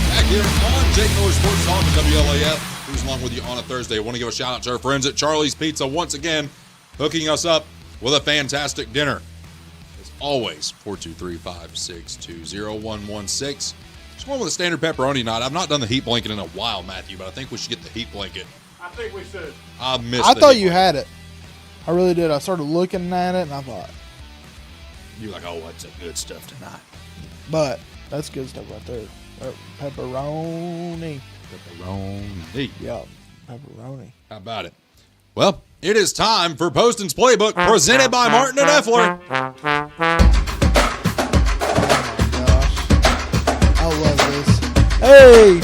Back here on Jake Miller Sports Talk at WLAF. Who's along with you on a Thursday? I want to give a shout out to our friends at Charlie's Pizza once again, hooking us up with a fantastic dinner. As always, 423-562-0116. Just one with a standard pepperoni night. I've not done the heat blanket in a while, Matthew, but I think we should get the heat blanket.
I think we should.
I
thought you had it. I really did. I started looking at it, and I thought.
You're like, oh, what's the good stuff tonight?
But that's good stuff right there. Pepperoni.
Pepperoni.
Yeah, pepperoni.
How about it? Well, it is time for Poston's Playbook, presented by Martin and Effler.
I love this. Hey!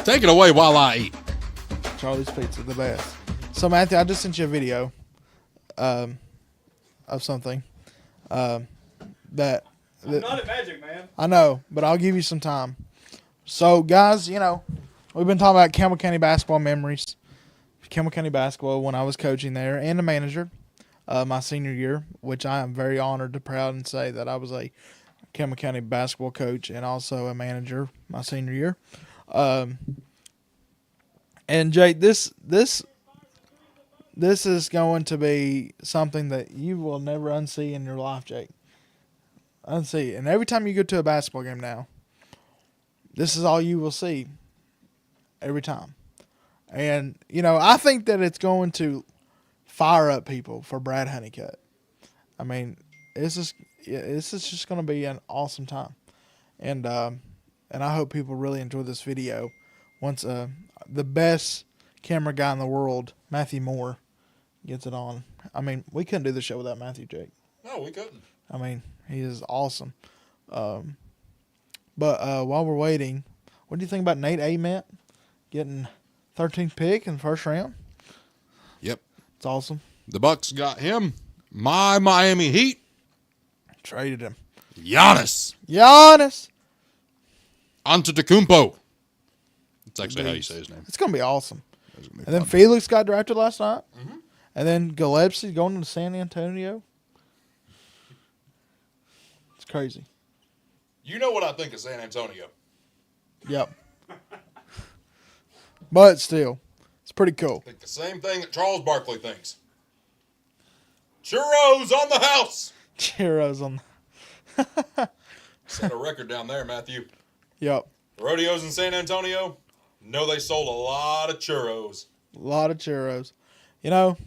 Take it away while I eat.
Charlie's Pizza, the best. So, Matthew, I just sent you a video of something that
I'm not at Magic, man.
I know, but I'll give you some time. So, guys, you know, we've been talking about Campbell County basketball memories. Campbell County basketball when I was coaching there and a manager my senior year, which I am very honored to proud and say that I was a Campbell County basketball coach and also a manager my senior year. And Jake, this is going to be something that you will never unsee in your life, Jake. Unsee. And every time you go to a basketball game now, this is all you will see every time. And, you know, I think that it's going to fire up people for Brad Honeycutt. I mean, this is just going to be an awesome time. And I hope people really enjoy this video once the best camera guy in the world, Matthew Moore, gets it on. I mean, we couldn't do the show without Matthew, Jake.
No, we couldn't.
I mean, he is awesome. But while we're waiting, what do you think about Nate Ament getting 13th pick in the first round?
Yep.
It's awesome.
The Bucks got him. My Miami Heat.
Traded him.
Giannis Antetokounmpo. That's actually how you say his name.
It's going to be awesome. And then Felix got drafted last night. Mm-hmm. And then Gillespie's going to San Antonio. It's crazy.
You know what I think of San Antonio.
Yep. But still, it's pretty cool.
I think the same thing that Charles Barkley thinks. Churros on the house.
Churros on the...
Set a record down there, Matthew.
Yep.
Rodeos in San Antonio. No, they sold a lot of churros.
A lot of churros. You know,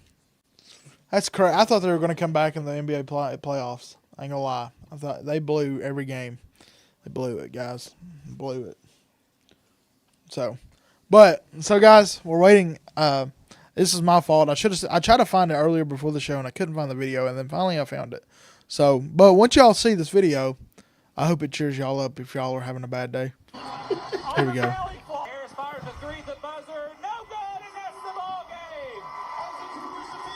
that's crazy. I thought they were going to come back in the NBA playoffs. I ain't going to lie. I thought they blew every game. They blew it, guys. Blew it. So guys, we're waiting. This is my fault. I tried to find it earlier before the show, and I couldn't find the video, and then finally I found it. So, but once y'all see this video, I hope it cheers y'all up if y'all are having a bad day. Here we go.
Harris fires a three at the buzzer. No good, and that's the ball game.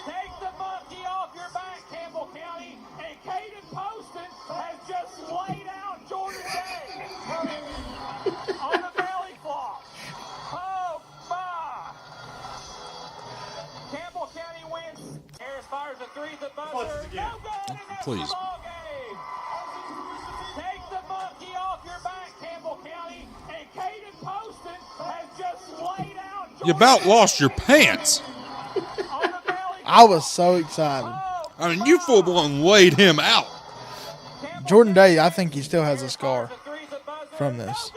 Take the monkey off your back, Campbell County. And Caden Poston has just laid out Jordan Day on the belly flop. Oh, my. Campbell County wins. Harris fires a three at the buzzer. No good, and that's
Please.
the ball game. Take the monkey off your back, Campbell County. And Caden Poston has just laid out Jordan
You about lost your pants.
on the belly.
I was so excited.
I mean, you full-blown laid him out.
Jordan Day, I think he still has a scar from this.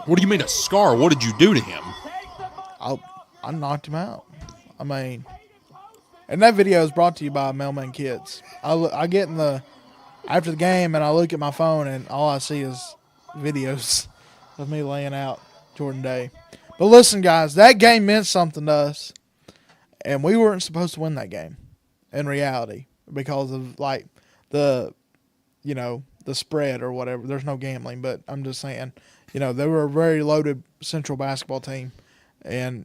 What do you mean a scar? What did you do to him?
I knocked him out. I mean, and that video is brought to you by Mailman Kids. I get in after the game and I look at my phone and all I see is videos of me laying out Jordan Day. But listen, guys, that game meant something to us, and we weren't supposed to win that game in reality because of the spread or whatever. There's no gambling, but I'm just saying, they were a very loaded Central basketball team, and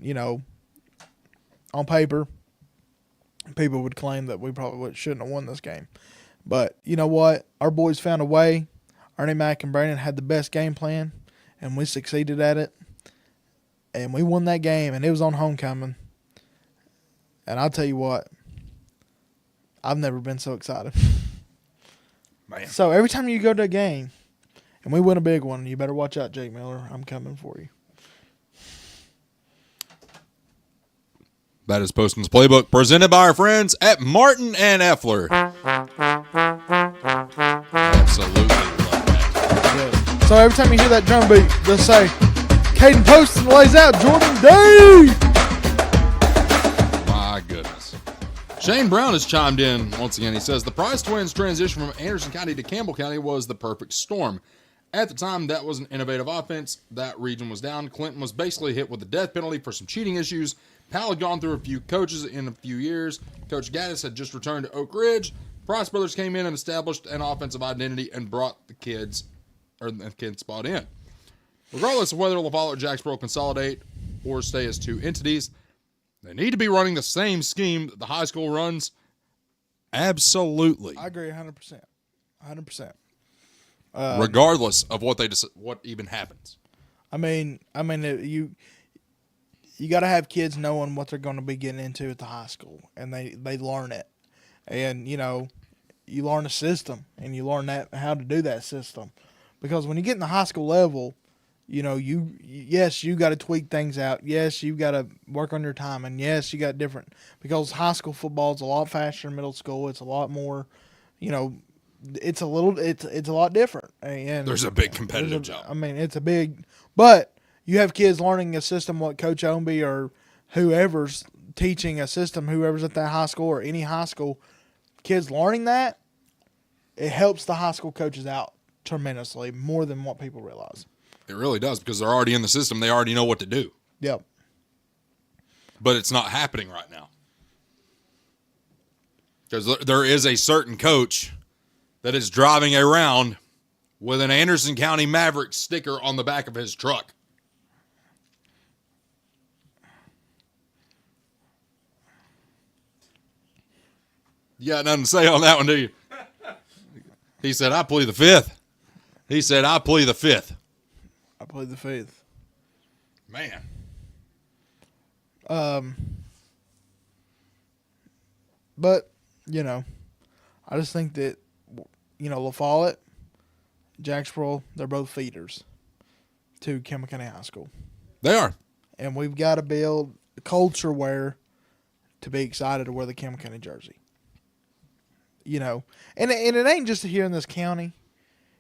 on paper, people would claim that we probably shouldn't have won this game. But you know what? Our boys found a way. Ernie Mack and Brandon had the best game plan, and we succeeded at it. And we won that game, and it was on homecoming. And I'll tell you what, I've never been so excited.
Man.
So every time you go to a game and we win a big one, you better watch out, Jake Miller. I'm coming for you.
That is Poston's Playbook, presented by our friends at Martin and Effler. Absolutely love that.
So every time you hear that drum beat, just say, Caden Poston lays out Jordan Day.
My goodness. Shane Brown has chimed in once again. He says, the Price twins' transition from Anderson County to Campbell County was the perfect storm. At the time, that was an innovative offense. That region was down. Clinton was basically hit with the death penalty for some cheating issues. Powell had gone through a few coaches in a few years. Coach Gaddis had just returned to Oak Ridge. Price brothers came in and established an offensive identity and brought the kids bought in. Regardless of whether LaFollette or Jacksboro consolidate or stay as two entities, they need to be running the same scheme that the high school runs. Absolutely.
I agree 100%. 100%.
Regardless of what even happens.
You got to have kids knowing what they're going to be getting into at the high school, and they learn it. And, you learn a system, and you learn how to do that system. Because when you get in the high school level, you got to tweak things out. Yes, you got to work on your time, and yes, you got different. Because high school football is a lot faster than middle school. It's a lot more, it's a lot different. And
there's a big competitive job.
It's a big, but you have kids learning a system, what Coach Ownby or whoever's teaching a system, whoever's at that high school or any high school, kids learning that, it helps the high school coaches out tremendously, more than what people realize.
It really does, because they're already in the system. They already know what to do.
Yep.
But it's not happening right now. Because there is a certain coach that is driving around with an Anderson County Maverick sticker on the back of his truck. You got nothing to say on that one, do you? He said, I plead the fifth. He said, I plead the fifth.
I plead the fifth.
Man.
But, I just think that, LaFollette, Jacksboro, they're both feeders to Campbell County High School.
They are.
And we've got to build a culture where to be excited to wear the Campbell County jersey. And it ain't just here in this county.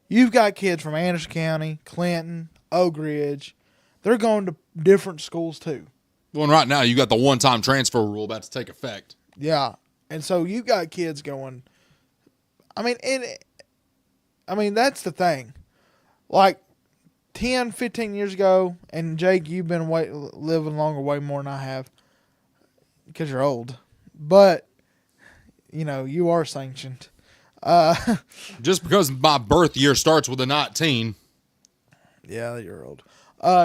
You've got kids from Anderson County, Clinton, Oak Ridge. They're going to different schools too.
Well, and right now you got the one-time transfer rule about to take effect.
Yeah. And so you got kids going. That's the thing. Like 10, 15 years ago, and Jake, you've been living longer, way more than I have, because you're old. But, you are sanctioned.
Just because my birth year starts with a 19.
Yeah, you're old.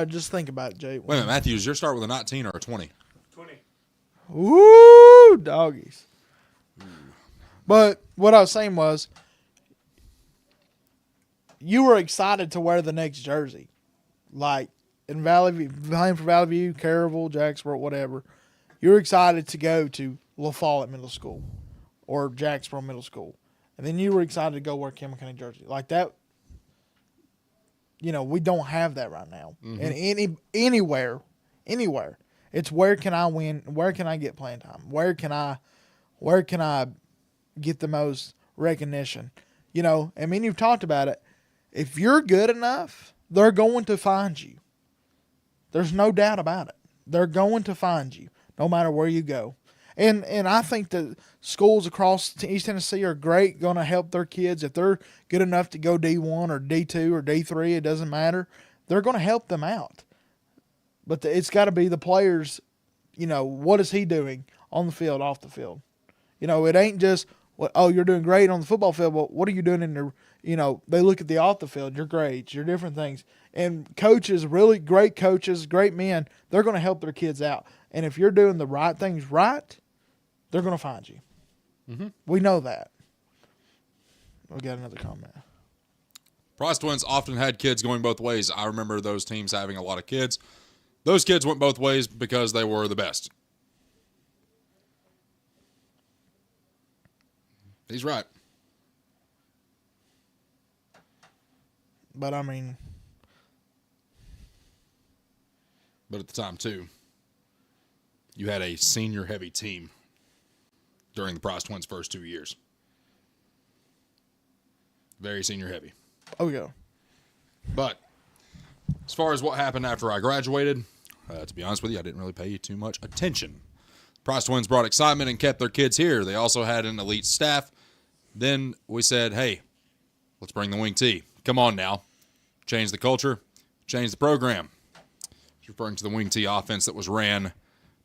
Just think about it, Jake.
Wait a minute, Matthew, does yours start with a 19 or a 20?
20.
Woo, doggies. But what I was saying was, you were excited to wear the next jersey. Like, in Valley View, playing for Valley View, Caryville, Jacksboro, whatever. You were excited to go to LaFollette Middle School or Jacksboro Middle School. And then you were excited to go wear Campbell County jersey. Like that, we don't have that right now.
Mm-hmm.
And anywhere. It's where can I win? Where can I get playing time? Where can I get the most recognition? You've talked about it. If you're good enough, they're going to find you. There's no doubt about it. They're going to find you no matter where you go. And I think that schools across East Tennessee are great, going to help their kids. If they're good enough to go D1 or D2 or D3, it doesn't matter. They're going to help them out. But it's got to be the players, what is he doing on the field, off the field? It ain't just, What? Oh, you're doing great on the football field. Well, what are you doing in the? They look at the off the field, your grades, your different things. And coaches, really great coaches, great men, they're going to help their kids out. And if you're doing the right things right, they're going to find you.
Mm-hmm.
We know that. We got another comment.
Price Twins often had kids going both ways. I remember those teams having a lot of kids. Those kids went both ways because they were the best. He's right.
But, I mean.
But at the time, too, you had a senior-heavy team during the Price Twins' first 2 years. Very senior-heavy.
Oh, yeah.
But as far as what happened after I graduated, to be honest with you, I didn't really pay too much attention. Price Twins brought excitement and kept their kids here. They also had an elite staff. Then we said, hey, let's bring the wing T. Come on now. Change the culture. Change the program. Referring to the wing T offense that was ran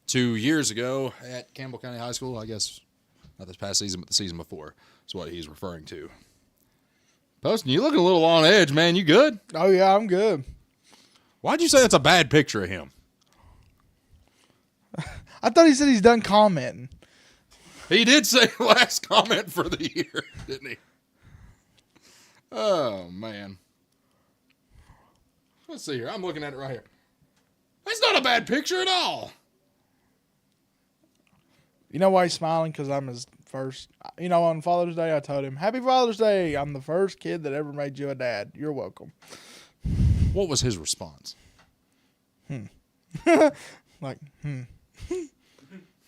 2 years ago at Campbell County High School. I guess not this past season, but the season before is what he's referring to. Poston, you looking a little on edge, man. You good?
Oh, yeah, I'm good.
Why'd you say that's a bad picture of him?
I thought he said he's done commenting.
He did say last comment for the year, didn't he? Oh, man. Let's see here. I'm looking at it right here. That's not a bad picture at all.
You know why he's smiling? Because I'm his first. On Father's Day, I told him, Happy Father's Day. I'm the first kid that ever made you a dad. You're welcome.
What was his response?
Like,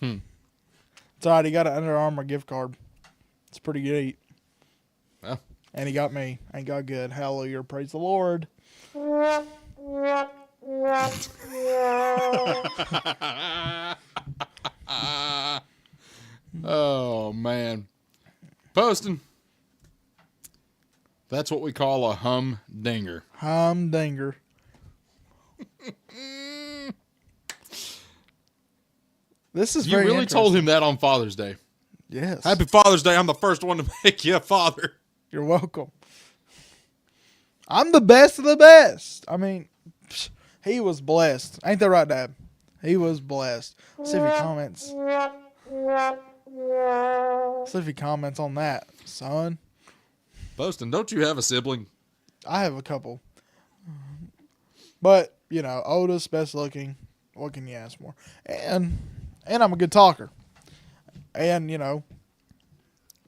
It's all right. He got an Under Armour gift card. It's pretty neat.
Well.
And he got me. Ain't got good. Hallelujah. Praise the Lord.
Oh, man. Poston. That's what we call a humdinger.
Humdinger. This is
You
very
really told
interesting.
him that on Father's Day.
Yes.
Happy Father's Day. I'm the first one to make you a father.
You're welcome. I'm the best of the best. I mean, he was blessed. Ain't that right, Dad? He was blessed. Let's see if he comments. Let's see if he comments on that, son.
Poston, don't you have a sibling?
I have a couple. But, oldest, best looking. What can you ask for? And I'm a good talker. And,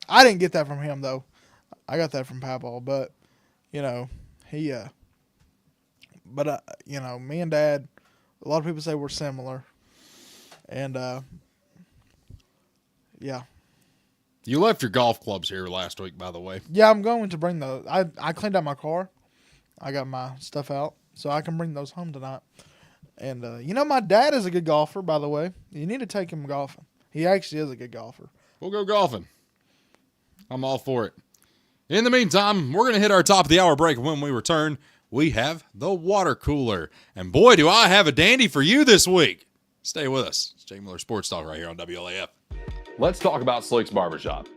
I didn't get that from him, though. I got that from Papa. But, he, me and Dad, a lot of people say we're similar. And, yeah.
You left your golf clubs here last week, by the way.
Yeah, I'm going to bring those. I cleaned out my car. I got my stuff out. So I can bring those home tonight. And, my dad is a good golfer, by the way. You need to take him golfing. He actually is a good golfer.
We'll go golfing. I'm all for it. In the meantime, we're going to hit our top of the hour break. When we return, we have the water cooler. And boy, do I have a dandy for you this week. Stay with us. It's Jake Miller Sports Talk right here on WLAF.
Let's talk about Slick's Barbershop.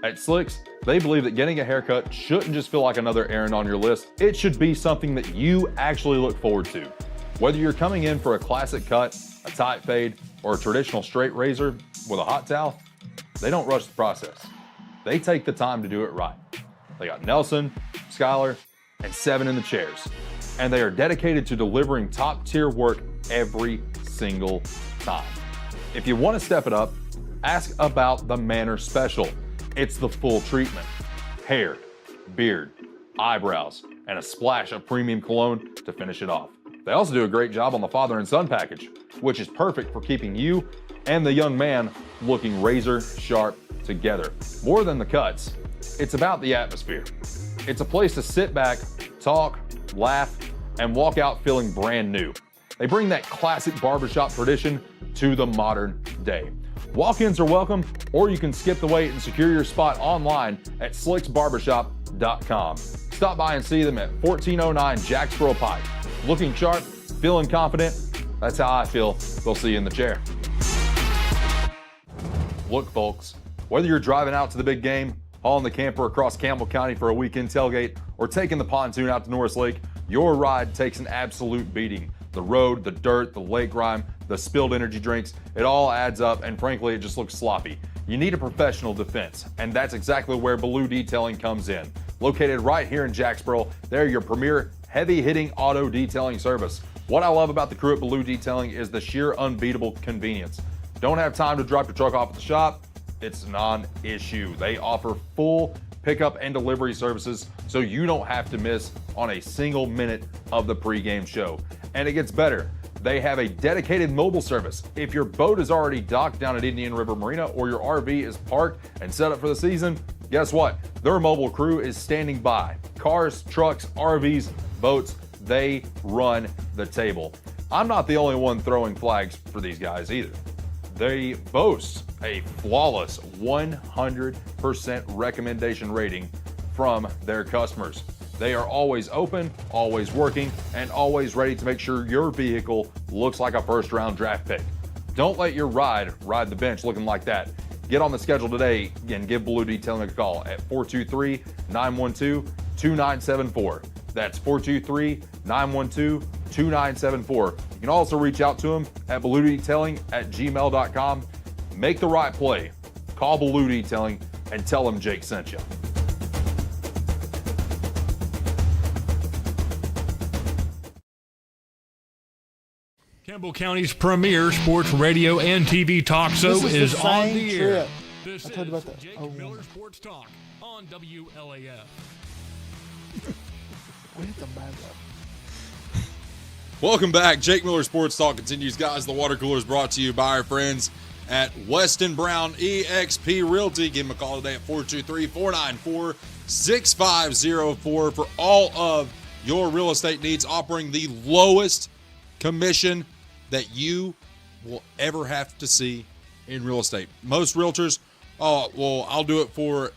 At Slick's, they believe that getting a haircut shouldn't just feel like another errand on your list. It should be something that you actually look forward to. Whether you're coming in for a classic cut, a tight fade, or a traditional straight razor with a hot towel, they don't rush the process. They take the time to do it right. They got Nelson, Skylar, and 7 in the chairs. And they are dedicated to delivering top-tier work every single time. If you want to step it up, ask about the Manor Special. It's the full treatment. Hair, beard, eyebrows, and a splash of premium cologne to finish it off. They also do a great job on the father and son package, which is perfect for keeping you and the young man looking razor sharp together. More than the cuts, it's about the atmosphere. It's a place to sit back, talk, laugh, and walk out feeling brand new. They bring that classic barbershop tradition to the modern day. Walk-ins are welcome, or you can skip the wait and secure your spot online at slicksbarbershop.com. Stop by and see them at 1409 Jacksboro Pike. Looking sharp, feeling confident, that's how I feel. They'll see you in the chair. Look, folks, Whether you're driving out to the big game, hauling the camper across Campbell County for a weekend tailgate, or taking the pontoon out to Norris Lake, your ride takes an absolute beating. The road, the dirt, the lake grime, the spilled energy drinks, it all adds up, and frankly, it just looks sloppy. You need a professional defense, and that's exactly where Baloo Detailing comes in. Located right here in Jacksboro, they're your premier heavy-hitting auto detailing service. What I love about the crew at Baloo Detailing is the sheer unbeatable convenience. Don't have time to drop your truck off at the shop? It's non-issue. They offer full pickup and delivery services, so you don't have to miss on a single minute of the pregame show. And it gets better. They have a dedicated mobile service. If your boat is already docked down at Indian River Marina or your RV is parked and set up for the season, guess what? Their mobile crew is standing by. Cars, trucks, RVs, boats, they run the table. I'm not the only one throwing flags for these guys either. They boast a flawless 100% recommendation rating from their customers. They are always open, always working, and always ready to make sure your vehicle looks like a first-round draft pick. Don't let your ride the bench looking like that. Get on the schedule today and give Baloo Detailing a call at 423-912-2974. That's 423-912-2974. You can also reach out to them at baloodetailing@gmail.com. Make the right play. Call Baloo Detailing and tell them Jake sent you.
Campbell County's premier sports radio and TV talk show
This
is
the
on
same
the air.
trip.
This
I told you about
is
that.
Jake
Oh.
Miller Sports Talk on WLAF.
We hit them bad though.
Welcome back. Jake Miller Sports Talk continues, guys. The water cooler is brought to you by our friends at Weston Brown eXp Realty. Give them a call today at 423-494-6504 for all of your real estate needs, offering the lowest commission that you will ever have to see in real estate. Most realtors, oh, well, I'll do it for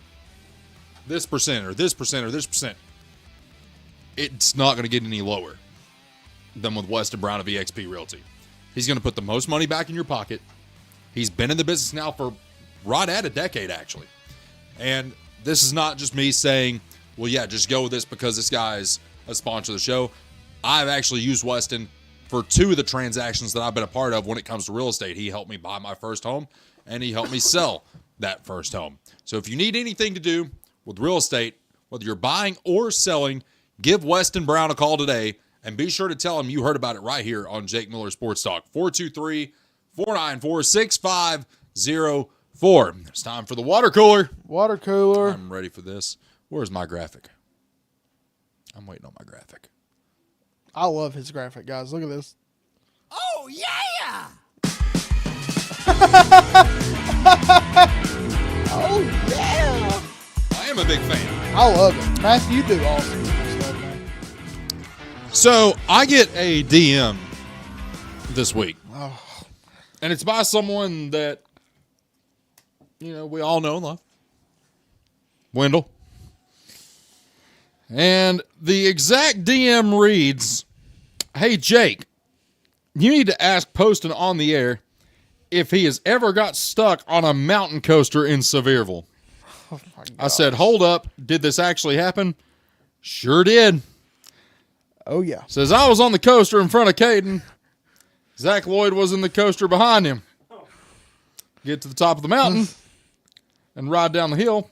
this percent or this percent or this percent. It's not going to get any lower than with Weston Brown of eXp Realty. He's going to put the most money back in your pocket. He's been in the business now for right at a decade, actually. And this is not just me saying, well, yeah, just go with this because this guy's a sponsor of the show. I've actually used Weston for 2 of the transactions that I've been a part of when it comes to real estate. He helped me buy my first home, and he helped me sell that first home. So if you need anything to do with real estate, whether you're buying or selling, give Weston Brown a call today, and be sure to tell him you heard about it right here on Jake Miller Sports Talk. 423-494-6504. It's time for the water cooler.
Water cooler.
I'm ready for this. Where's my graphic? I'm waiting on my graphic.
I love his graphic, guys. Look at this.
Oh, yeah!
Oh, yeah.
I am a big fan.
I love it. Matthew, you do awesome stuff, man.
So I get a DM this week,
Oh,
and it's by someone that, you know, we all know and love. Wendell. And the exact DM reads, "Hey, Jake, you need to ask Poston on the air if he has ever got stuck on a mountain coaster in Sevierville."
oh my God.
I said, hold up. Did this actually happen? Sure did.
Oh, yeah.
Says, I was on the coaster in front of Caden. Zach Lloyd was in the coaster behind him. Get to the top of the mountain and ride down the hill.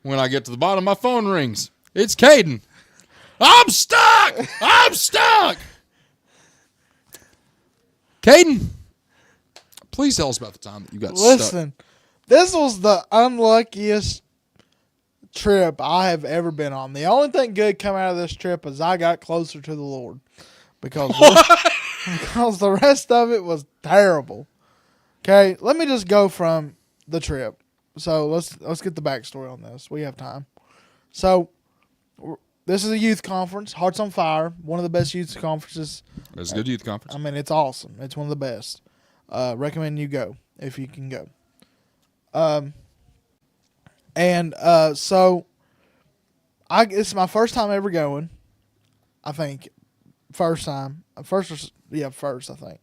When I get to the bottom, my phone rings. It's Caden. I'm stuck. I'm stuck. Caden, please tell us about the time that you got stuck.
Listen, this was the unluckiest trip I have ever been on. The only thing good come out of this trip is I got closer to the Lord because the rest of it was terrible. Okay, let me just go from the trip. So let's get the backstory on this. We have time. So this is a youth conference, Hearts on Fire, one of the best youth conferences.
It's a good youth conference.
I mean, it's awesome. It's one of the best. Recommend you go if you can go. So it's my first time ever going. I think first, I think.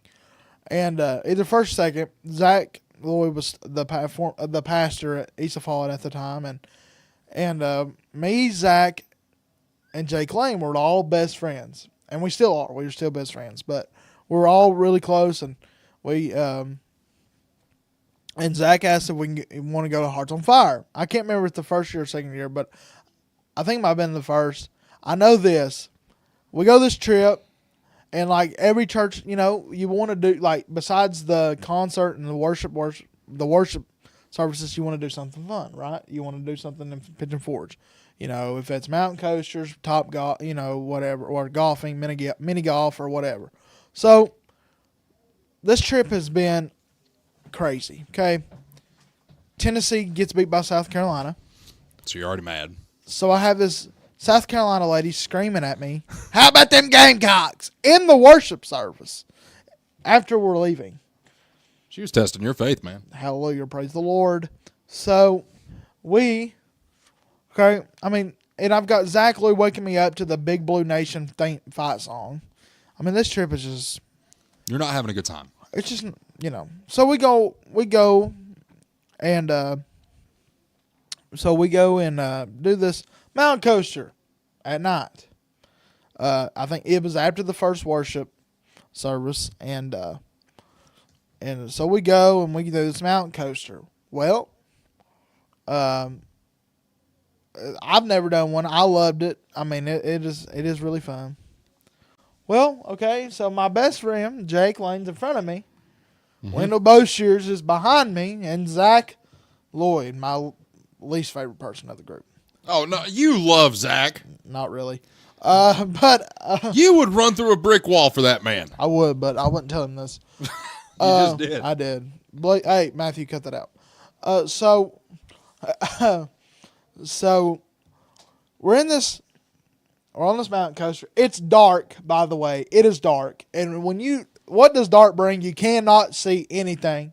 And either first or second, Zach Lloyd was the pastor at East of Fallett at the time, and me, Zach, and Jake Lane were all best friends, and we still are. We're still best friends, but we're all really close, and we and Zach asked if we want to go to Hearts on Fire. I can't remember if it's the first year or second year, but I think it might have been the first. I know this. We go this trip, and like every church, you want to do, like, besides the concert and the worship services, you want to do something fun, right? You want to do something in Pigeon Forge. If it's mountain coasters, top golf, whatever, or golfing, mini golf, or whatever. So this trip has been crazy. Okay, Tennessee gets beat by South Carolina.
So you're already mad.
So I have this South Carolina lady screaming at me, "How about them Gamecocks?" in the worship service after we're leaving.
She was testing your faith, man.
Hallelujah, praise the Lord. So and I've got Zach Lloyd waking me up to the Big Blue Nation fight song. This trip is just...
You're not having a good time.
It's just, So we go and do this mountain coaster at night. I think it was after the first worship service, and so we go and we do this mountain coaster. Well, I've never done one. I loved it. It is really fun. Well, okay, so my best friend, Jake Lane's in front of me. Mm-hmm. Wendell Boshears is behind me, and Zach Lloyd, my least favorite person of the group.
Oh, no, you love Zach.
Not really. But
you would run through a brick wall for that man.
I would, but I wouldn't tell him this.
You just did.
I did. Hey, Matthew, cut that out. So we're on this mountain coaster. It's dark, by the way. It is dark. And what does dark bring? You cannot see anything.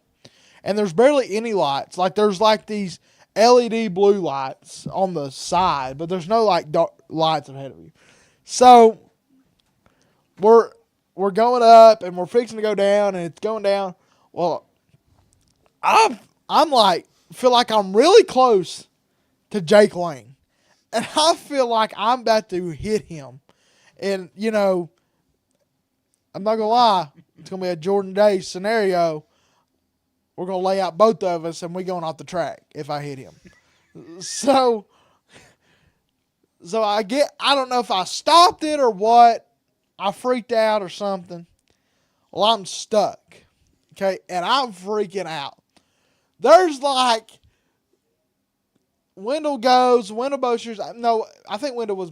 And there's barely any lights. Like, there's like these LED blue lights on the side, but there's no like dark lights ahead of you. So we're going up and we're fixing to go down, and it's going down. Well, I'm like, feel like I'm really close to Jake Lane. And I feel like I'm about to hit him. And, I'm not going to lie, it's going to be a Jordan Day scenario. We're going to lay out both of us, and we're going off the track if I hit him. So I don't know if I stopped it or what. I freaked out or something. Well, I'm stuck. Okay, and I'm freaking out. There's like... Wendell Boshears. No, I think Wendell was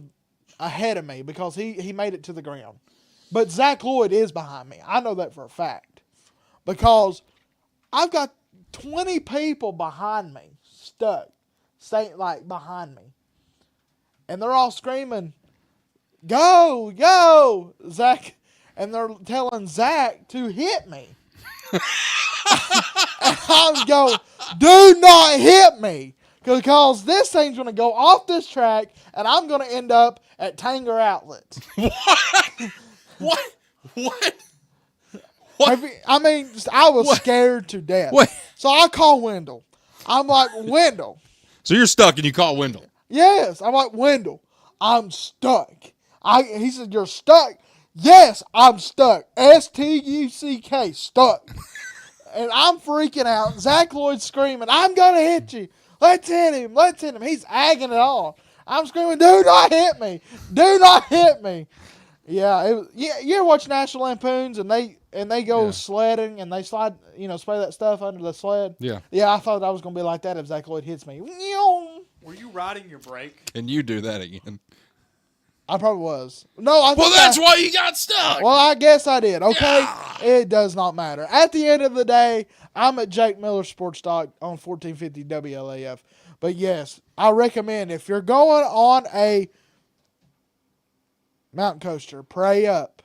ahead of me because he made it to the ground. But Zach Lloyd is behind me. I know that for a fact. Because I've got 20 people behind me, stuck, behind me. And they're all screaming, "Go, go, Zach." And they're telling Zach to hit me. And I'm going, "Do not hit me. Because this thing's going to go off this track, and I'm going to end up at Tanger Outlet."
What? What?
I was scared to death.
What?
So I call Wendell. I'm like, "Wendell."
So you're stuck and you call Wendell.
Yes. I'm like, "Wendell, I'm stuck." He said, "You're stuck?" Yes, I'm stuck. STUCK, stuck. And I'm freaking out. Zach Lloyd's screaming, "I'm going to hit you. Let's hit him. Let's hit him." He's agging it on. I'm screaming, "Do not hit me. Do not hit me." Yeah, you ever watch National Lampoons and they go sledding and they slide, spray that stuff under the sled?
Yeah.
Yeah, I thought I was going to be like that if Zach Lloyd hits me.
Were you riding your brake?
And you do that again.
I probably was. No,
that's why you got stuck.
Well, I guess I did. Okay,
Yeah.
It does not matter. At the end of the day, I'm at Jake Miller Sports Talk on 1450 WLAF. But yes, I recommend if you're going on a mountain coaster, pray up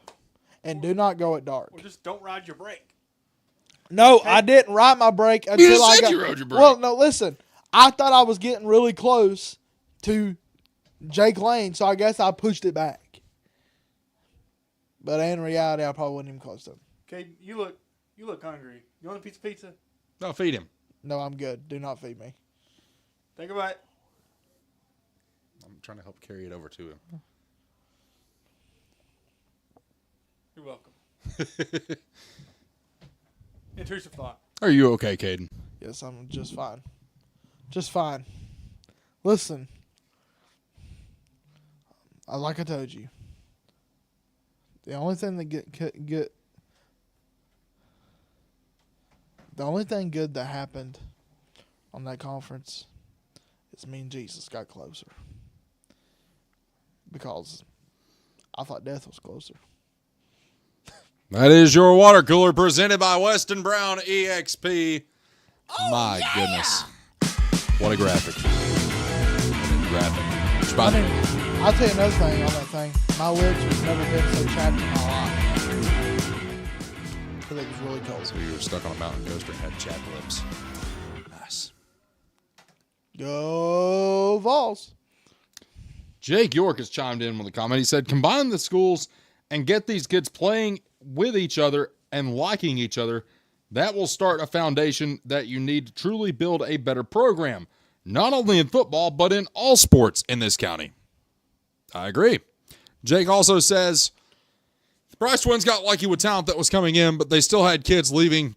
and do not go at dark.
Well, just don't ride your brake.
No, I didn't ride my brake until
you rode your brake.
Well, no, listen. I thought I was getting really close to Jake Lane, so I guess I pushed it back. But in reality, I probably wasn't even close to him.
Okay, you look hungry. You want a piece of pizza?
No, feed him.
No, I'm good. Do not feed me.
Think about it.
I'm trying to help carry it over to him.
You're welcome. Intrusive thought.
Are you okay, Caden?
Yes, I'm just fine. Just fine. Listen, like I told you, the only thing that the only thing good that happened on that conference is me and Jesus got closer. Because I thought death was closer.
That is your water cooler presented by Weston Brown EXP. My goodness. What a graphic.
I mean, I'll tell you another thing on that thing. My lips have never been so chapped in my life. Because it was really cold.
So you were stuck on a mountain coaster and had chapped lips. Nice.
Go Vols.
Jake York has chimed in with a comment. He said, combine the schools and get these kids playing with each other and liking each other. That will start a foundation that you need to truly build a better program, not only in football, but in all sports in this county. I agree. Jake also says, the Bryce Twins got lucky with talent that was coming in, but they still had kids leaving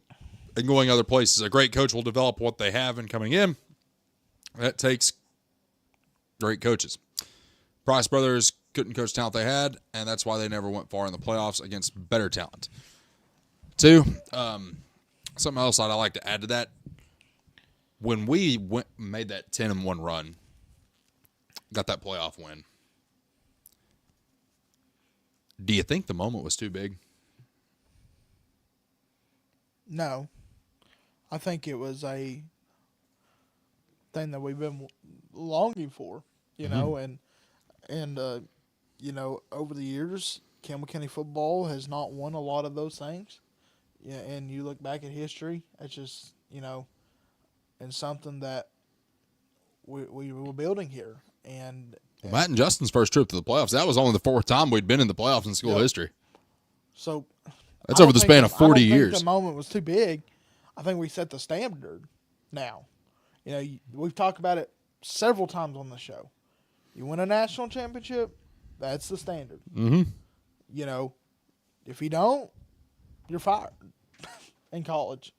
and going other places. A great coach will develop what they have and coming in. That takes great coaches. Price brothers couldn't coach talent they had, and that's why they never went far in the playoffs against better talent. Two, something else I'd like to add to that. When we made that 10-1 run, got that playoff win, do you think the moment was too big?
No. I think it was a thing that we've been longing for, you know, and you know, over the years, Campbell County football has not won a lot of those things. Yeah, and you look back at history, it's just, you know, and something that we were building here. And
Matt and Justin's first trip to the playoffs, that was only the fourth time we'd been in the playoffs in school history.
So
that's over the span of 40 years.
I don't think the moment was too big. I think we set the standard now. You know, we've talked about it several times on the show. You win a national championship, that's the standard.
Mm-hmm.
You know, if you don't, you're fired in college.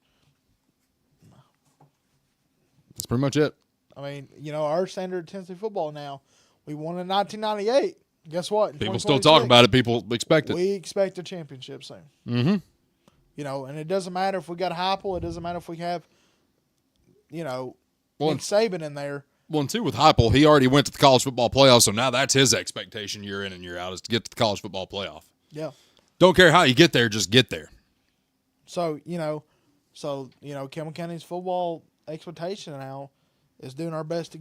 That's pretty much it.
I mean, you know, our standard at Tennessee football now, we won in 1998. Guess what? In
People still talk about it. People expect it.
We expect a championship soon.
Mm-hmm.
You know, and it doesn't matter if we got Heupel. It doesn't matter if we have, you know, Nick Saban in there.
Well, and two, with Heupel, he already went to the college football playoff, so now that's his expectation year in and year out is to get to the college football playoff.
Yeah.
Don't care how you get there, just get there.
So, you know, Campbell County's football expectation now is doing our best to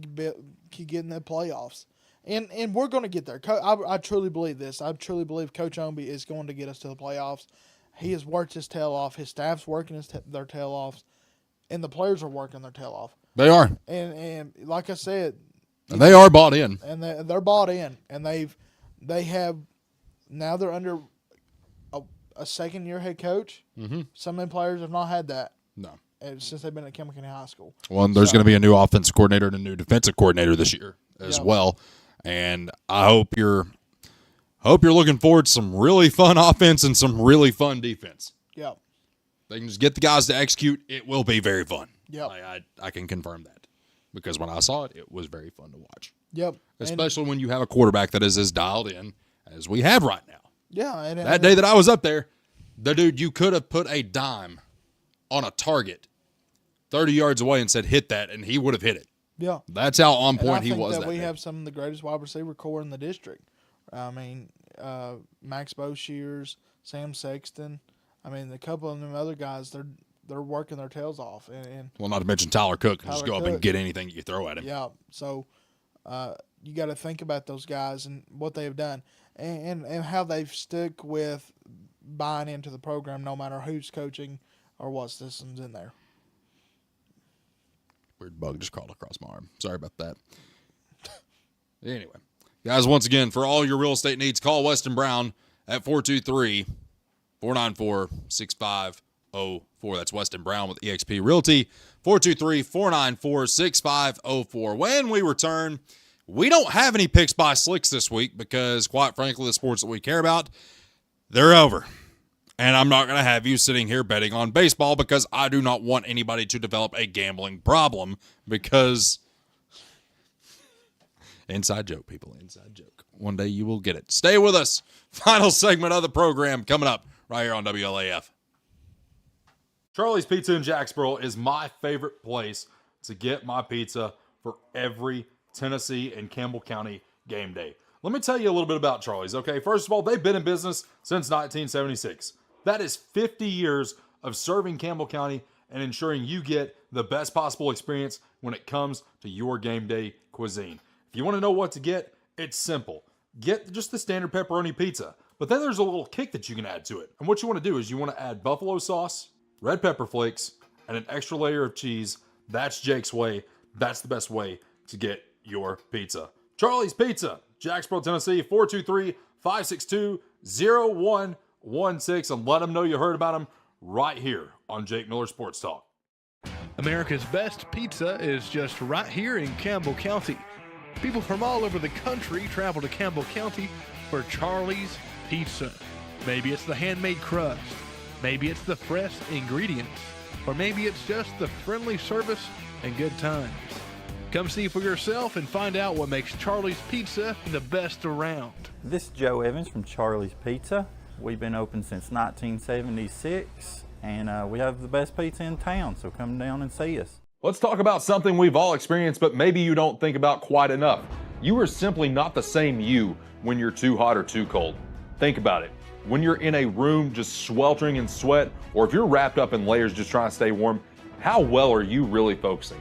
keep getting the playoffs. And we're going to get there. I truly believe this. I truly believe Coach Ownby is going to get us to the playoffs. He has worked his tail off. His staff's working their tail off. And the players are working their tail off.
They are.
And like I said.
And they are bought in.
And they're bought in. And they have now they're under a second-year head coach.
Mm-hmm.
Some of the players have not had that.
No.
Since they've been at Campbell County High School.
Well, and there's going to be a new offensive coordinator and a new defensive coordinator this year as well. And I hope you're looking forward to some really fun offense and some really fun defense.
Yep.
They can just get the guys to execute. It will be very fun.
Yep.
I can confirm that because when I saw it, it was very fun to watch.
Yep.
Especially when you have a quarterback that is as dialed in as we have right now.
Yeah.
That day that I was up there, the dude, you could have put a dime on a target 30 yards away and said, hit that, and he would have hit it.
Yeah.
That's how on point he was.
That we have some of the greatest wide receiver core in the district. I mean, Max Boshears, Sam Sexton. I mean, a couple of them other guys, they're working their tails off. And
well, not to mention Tyler Cook can just go up and get anything you throw at him.
Yeah. So you got to think about those guys and what they have done and how they've stuck with buying into the program no matter who's coaching or what system's in there.
Weird bug just crawled across my arm. Sorry about that. Anyway, guys, once again, for all your real estate needs, call Weston Brown at 423-494-6510. That's Weston Brown with eXp Realty, 423-494-6504. When we return, we don't have any picks by Slicks this week because, quite frankly, the sports that we care about, they're over. And I'm not going to have you sitting here betting on baseball because I do not want anybody to develop a gambling problem because inside joke, people, inside joke. One day you will get it. Stay with us. Final segment of the program coming up right here on WLAF.
Charlie's Pizza in Jacksboro is my favorite place to get my pizza for every Tennessee and Campbell County game day. Let me tell you a little bit about Charlie's, okay? First of all, they've been in business since 1976. That is 50 years of serving Campbell County and ensuring you get the best possible experience when it comes to your game day cuisine. If you want to know what to get, it's simple. Get just the standard pepperoni pizza, but then there's a little kick that you can add to it. And what you want to do is you want to add buffalo sauce, red pepper flakes, and an extra layer of cheese. That's Jake's way. That's the best way to get your pizza. Charlie's Pizza, Jacksboro, Tennessee, 423-562-0116, and let them know you heard about them right here on Jake Miller Sports Talk.
America's best pizza is just right here in Campbell County. People from all over the country travel to Campbell County for Charlie's Pizza. Maybe it's the handmade crust, maybe it's the fresh ingredients, or maybe it's just the friendly service and good times. Come see for yourself and find out what makes Charlie's Pizza the best around.
This is Joe Evans from Charlie's Pizza. We've been open since 1976, and we have the best pizza in town, so come down and see us.
Let's talk about something we've all experienced, but maybe you don't think about quite enough. You are simply not the same you when you're too hot or too cold. Think about it. When you're in a room just sweltering in sweat, or if you're wrapped up in layers just trying to stay warm, how well are you really focusing?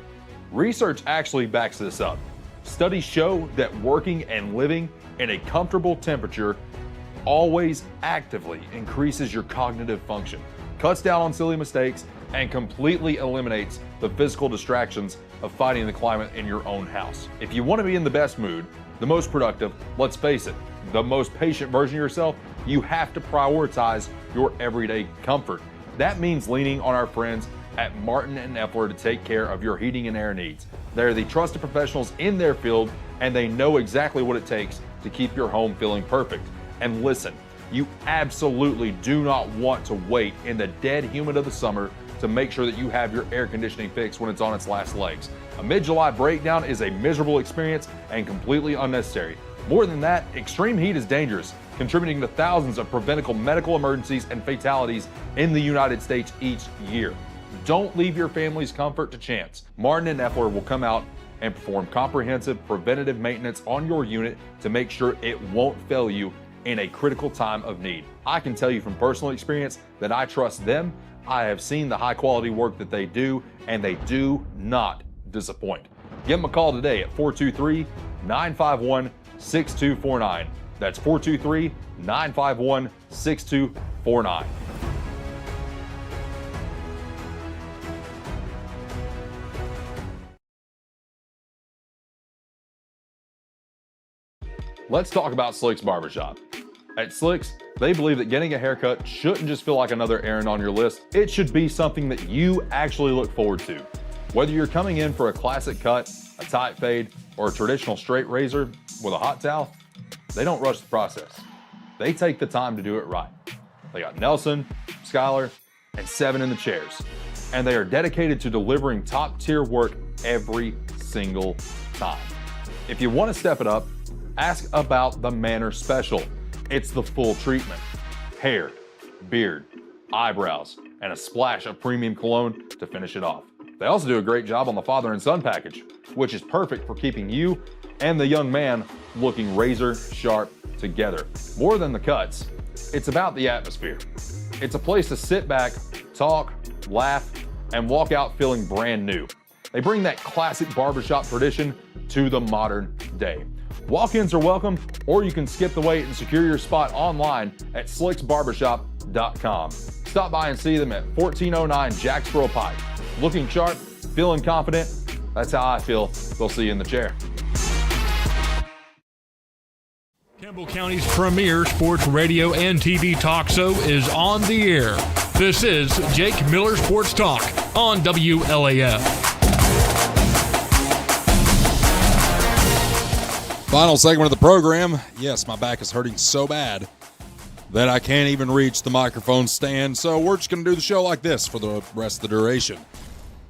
Research actually backs this up. Studies show that working and living in a comfortable temperature always actively increases your cognitive function, cuts down on silly mistakes, and completely eliminates the physical distractions of fighting the climate in your own house. If you want to be in the best mood, the most productive, let's face it, the most patient version of yourself, you have to prioritize your everyday comfort. That means leaning on our friends at Martin and Effler to take care of your heating and air needs. They're the trusted professionals in their field, and they know exactly what it takes to keep your home feeling perfect. And listen, you absolutely do not want to wait in the dead humid of the summer to make sure that you have your air conditioning fixed when it's on its last legs. A mid-July breakdown is a miserable experience and completely unnecessary. More than that, extreme heat is dangerous, contributing to thousands of preventable medical emergencies and fatalities in the United States each year. Don't leave your family's comfort to chance. Martin and Effler will come out and perform comprehensive preventative maintenance on your unit to make sure it won't fail you in a critical time of need. I can tell you from personal experience that I trust them. I have seen the high quality work that they do, and they do not disappoint. Give them a call today at 423-951-6249. That's 423-951-6249. Let's talk about Slick's Barbershop. At Slick's, they believe that getting a haircut shouldn't just feel like another errand on your list. It should be something that you actually look forward to. Whether you're coming in for a classic cut, a tight fade, or a traditional straight razor with a hot towel, they don't rush the process. They take the time to do it right. They got Nelson, Skylar, and 7 in the chairs. And they are dedicated to delivering top-tier work every single time. If you want to step it up, ask about the Manor Special. It's the full treatment. Hair, beard, eyebrows, and a splash of premium cologne to finish it off. They also do a great job on the father and son package, which is perfect for keeping you and the young man looking razor sharp together. More than the cuts, it's about the atmosphere. It's a place to sit back, talk, laugh, and walk out feeling brand new. They bring that classic barbershop tradition to the modern day. Walk-ins are welcome, or you can skip the wait and secure your spot online at slicksbarbershop.com. Stop by and see them at 1409 Jacksboro Pike. Looking sharp, feeling confident, that's how I feel. They'll see you in the chair.
Campbell County's premier sports radio and TV talk show is on the air. This is Jake Miller Sports Talk on WLAF.
Final segment of the program. Yes, my back is hurting so bad that I can't even reach the microphone stand, so we're just going to do the show like this for the rest of the duration.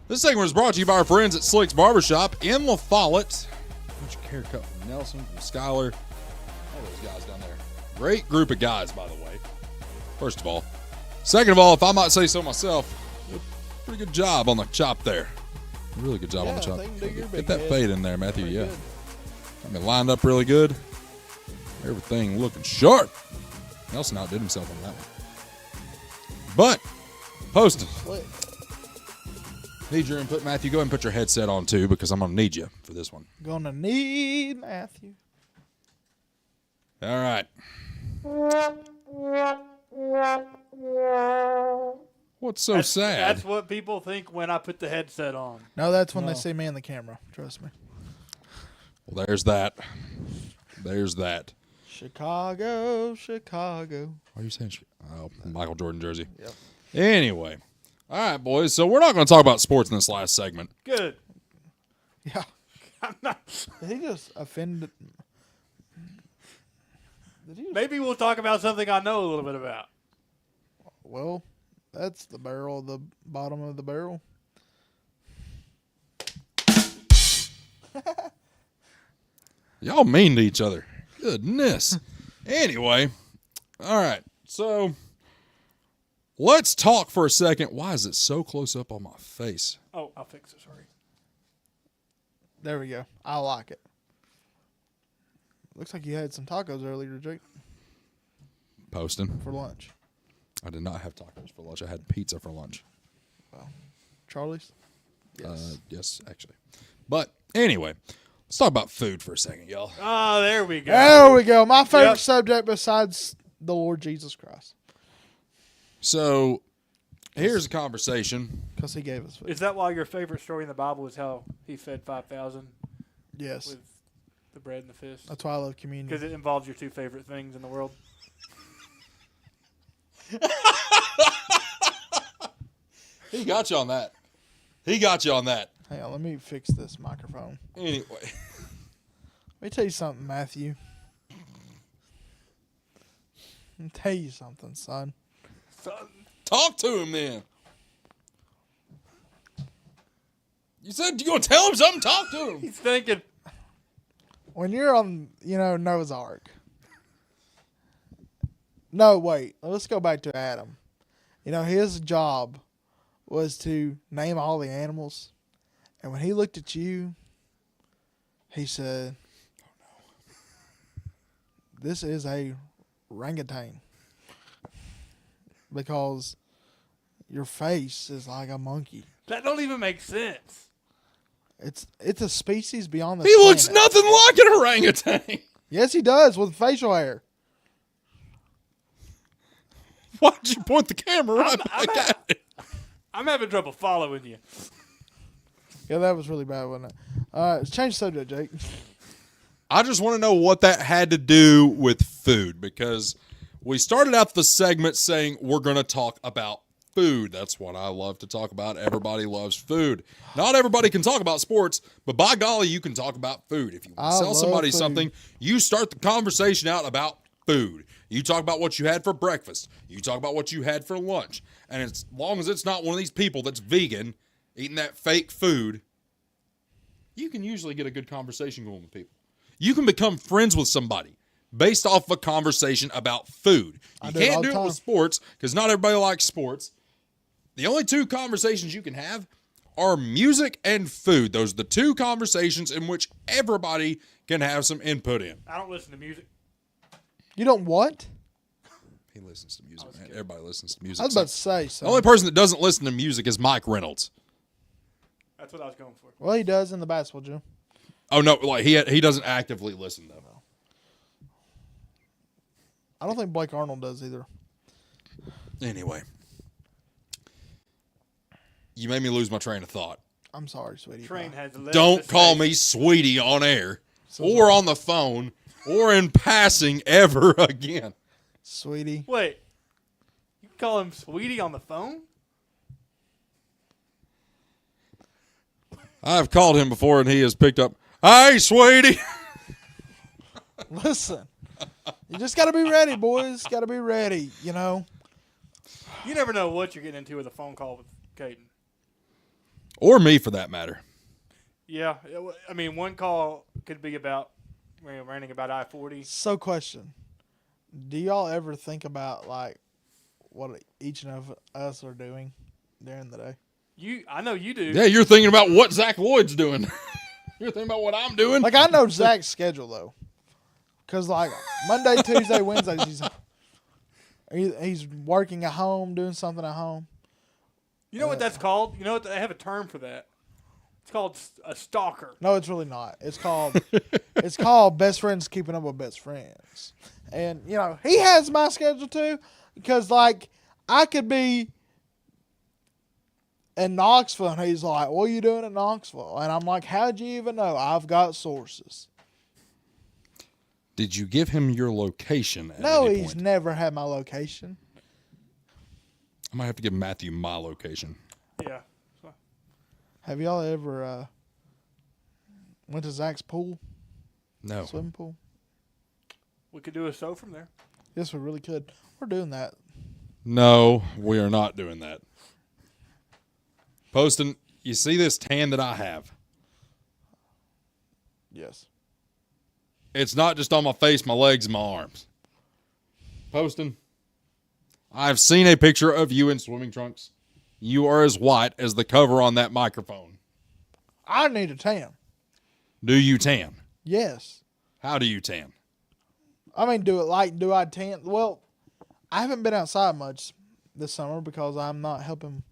This segment is brought to you by our friends at Slick's Barbershop in La Follette. What's your haircut from Nelson, from Skyler, all those guys down there. Great group of guys, by the way, first of all. Second of all, if I might say so myself, pretty good job on the chop there. Really good job on the chop. Get that fade in there, Matthew. Pretty good. Got me lined up really good. Everything looking sharp. Nelson outdid himself on that one. But, Poston. Need your input, Matthew. Go ahead and put your headset on, too, because I'm going to need you for this one.
Gonna need Matthew.
All right. What's so sad?
That's what people think when I put the headset on.
No, that's when they see me in the camera. Trust me.
Well, there's that. There's that.
Chicago, Chicago.
Why are you saying Michael Jordan jersey?
Yep.
Anyway. All right, boys. So we're not going to talk about sports in this last segment.
Good.
Yeah.
I'm not.
Did he just offend?
Maybe we'll talk about something I know a little bit about.
Well, that's the barrel of the bottom of the barrel.
Y'all mean to each other. Goodness. Anyway. All right. So let's talk for a second. Why is it so close up on my face?
Oh, I'll fix it. Sorry.
There we go. I like it. Looks like you had some tacos earlier, Jake.
Poston.
For lunch.
I did not have tacos for lunch. I had pizza for lunch.
Well, Charlie's? Yes.
Yes, actually. But anyway, let's talk about food for a second, y'all.
Oh, there we go.
There we go. My favorite subject besides the Lord Jesus Christ.
So here's a conversation.
Because he gave us food.
Is that why your favorite story in the Bible is how he fed 5,000?
Yes.
With the bread and the fish?
That's why I love communion.
Because it involves your two favorite things in the world.
He got you on that. He got you on that.
Hang on, let me fix this microphone.
Anyway.
Let me tell you something, Matthew. Let me tell you something, son.
Talk to him then. You said you're going to tell him something? Talk to him.
He's thinking.
When you're on, Noah's Ark. No, wait. Let's go back to Adam. His job was to name all the animals. And when he looked at you, he said, "Oh no. This is a orangutan. Because your face is like a monkey."
That don't even make sense.
It's a species beyond the
He looks nothing like an orangutan.
Yes, he does, with facial hair.
Why'd you point the camera right back at it?
I'm having trouble following you.
Yeah, that was really bad, wasn't it? Let's change the subject, Jake.
I just want to know what that had to do with food, because we started out the segment saying we're going to talk about food. That's what I love to talk about. Everybody loves food. Not everybody can talk about sports, but by golly, you can talk about food. If you want to sell somebody something, you start the conversation out about food. You talk about what you had for breakfast. You talk about what you had for lunch. And as long as it's not one of these people that's vegan, eating that fake food, you can usually get a good conversation going with people. You can become friends with somebody based off a conversation about food. You can't do it with sports because not everybody likes sports. The only two conversations you can have are music and food. Those are the two conversations in which everybody can have some input in.
I don't listen to music.
You don't what?
He listens to music, man. Everybody listens to music.
I was about to say so.
The only person that doesn't listen to music is Mike Reynolds.
That's what I was going for.
Well, he does in the basketball gym.
Oh, no, like he doesn't actively listen, though.
I don't think Blake Arnold does either.
Anyway. You made me lose my train of thought.
I'm sorry, sweetie.
Don't call me sweetie on air or on the phone or in passing ever again.
Sweetie.
Wait. call him sweetie on the phone?
I've called him before, and he has picked up, "Hey, sweetie."
Listen, you just got to be ready, boys. Got to be ready, you know.
You never know what you're getting into with a phone call with Caden.
Or me, for that matter.
Yeah, I mean, one call could be about ranting about I-40.
So, question: do y'all ever think about like what each of us are doing during the day?
I know you do.
Yeah, you're thinking about what Zach Lloyd's doing. You're thinking about what I'm doing.
Like I know Zach's schedule though, because like Monday, Tuesday, Wednesdays he's working at home, doing something at home.
You know what that's called? You know what? They have a term for that. It's called a stalker.
No, it's really not. It's called best friends keeping up with best friends. And you know, he has my schedule too, because like I could be in Knoxville and he's like, "What are you doing in Knoxville?" And I'm like, "How'd you even know?" I've got sources.
Did you give him your location at
No,
any
he's
point?
never had my location.
I might have to give Matthew my location.
Yeah.
Have y'all ever went to Zach's pool?
No.
Swimming pool?
We could do a show from there.
Yes, we really could. We're doing that.
No, we are not doing that. Poston, you see this tan that I have?
Yes.
It's not just on my face, my legs, and my arms. Poston, I've seen a picture of you in swimming trunks. You are as white as the cover on that microphone.
I need a tan.
Do you tan?
Yes.
How do you tan?
I mean, do I tan? Well, I haven't been outside much this summer because I'm not helping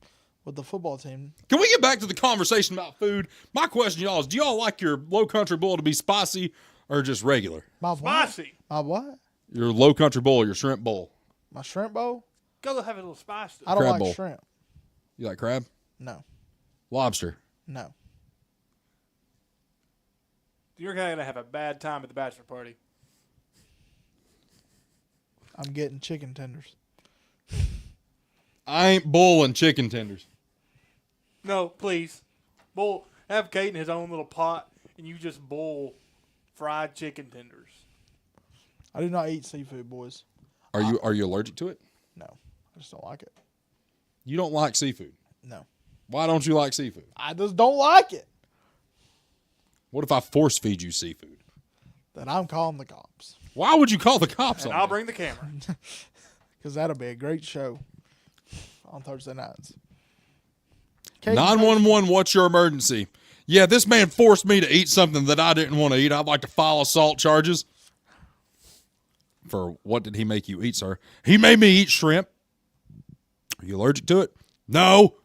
with the football team.
Can we get back to the conversation about food? My question to y'all is, do y'all like your low country bowl to be spicy or just regular?
My what?
Spicy.
My what?
Your low country bowl, your shrimp bowl.
My shrimp bowl?
Gotta have a little spice to it.
I don't
Crab
like
bowl.
shrimp.
You like crab?
No.
Lobster?
No.
You're gonna have a bad time at the bachelor party.
I'm getting chicken tenders.
I ain't boiling chicken tenders.
No, please. Have Caden his own little pot, and you just boil fried chicken tenders.
I do not eat seafood, boys.
Are you allergic to it?
No. I just don't like it.
You don't like seafood.
No.
Why don't you like seafood?
I just don't like it.
What if I force feed you seafood?
Then I'm calling the cops.
Why would you call the cops
And
on
I'll
me?
bring the camera.
Because that'll be a great show on Thursday nights. Caden,
911, what's your emergency? Yeah, this man forced me to eat something that I didn't want to eat. I'd like to file assault charges. For what did he make you eat, sir? He made me eat shrimp. Are you allergic to it? No.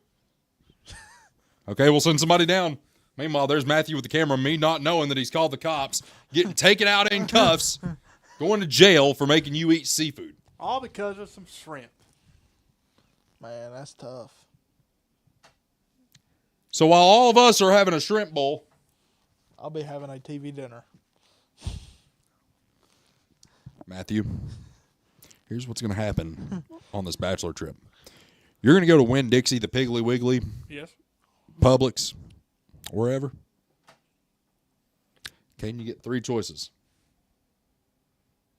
Okay, we'll send somebody down. Meanwhile, there's Matthew with the camera, me not knowing that he's called the cops, getting taken out in cuffs, going to jail for making you eat seafood.
All because of some shrimp.
Man, that's tough.
So while all of us are having a shrimp bowl,
I'll be having a TV dinner.
Matthew, here's what's going to happen on this bachelor trip. You're going to go to Winn-Dixie, the Piggly Wiggly,
Yes.
Publix, wherever. Can you get 3 choices?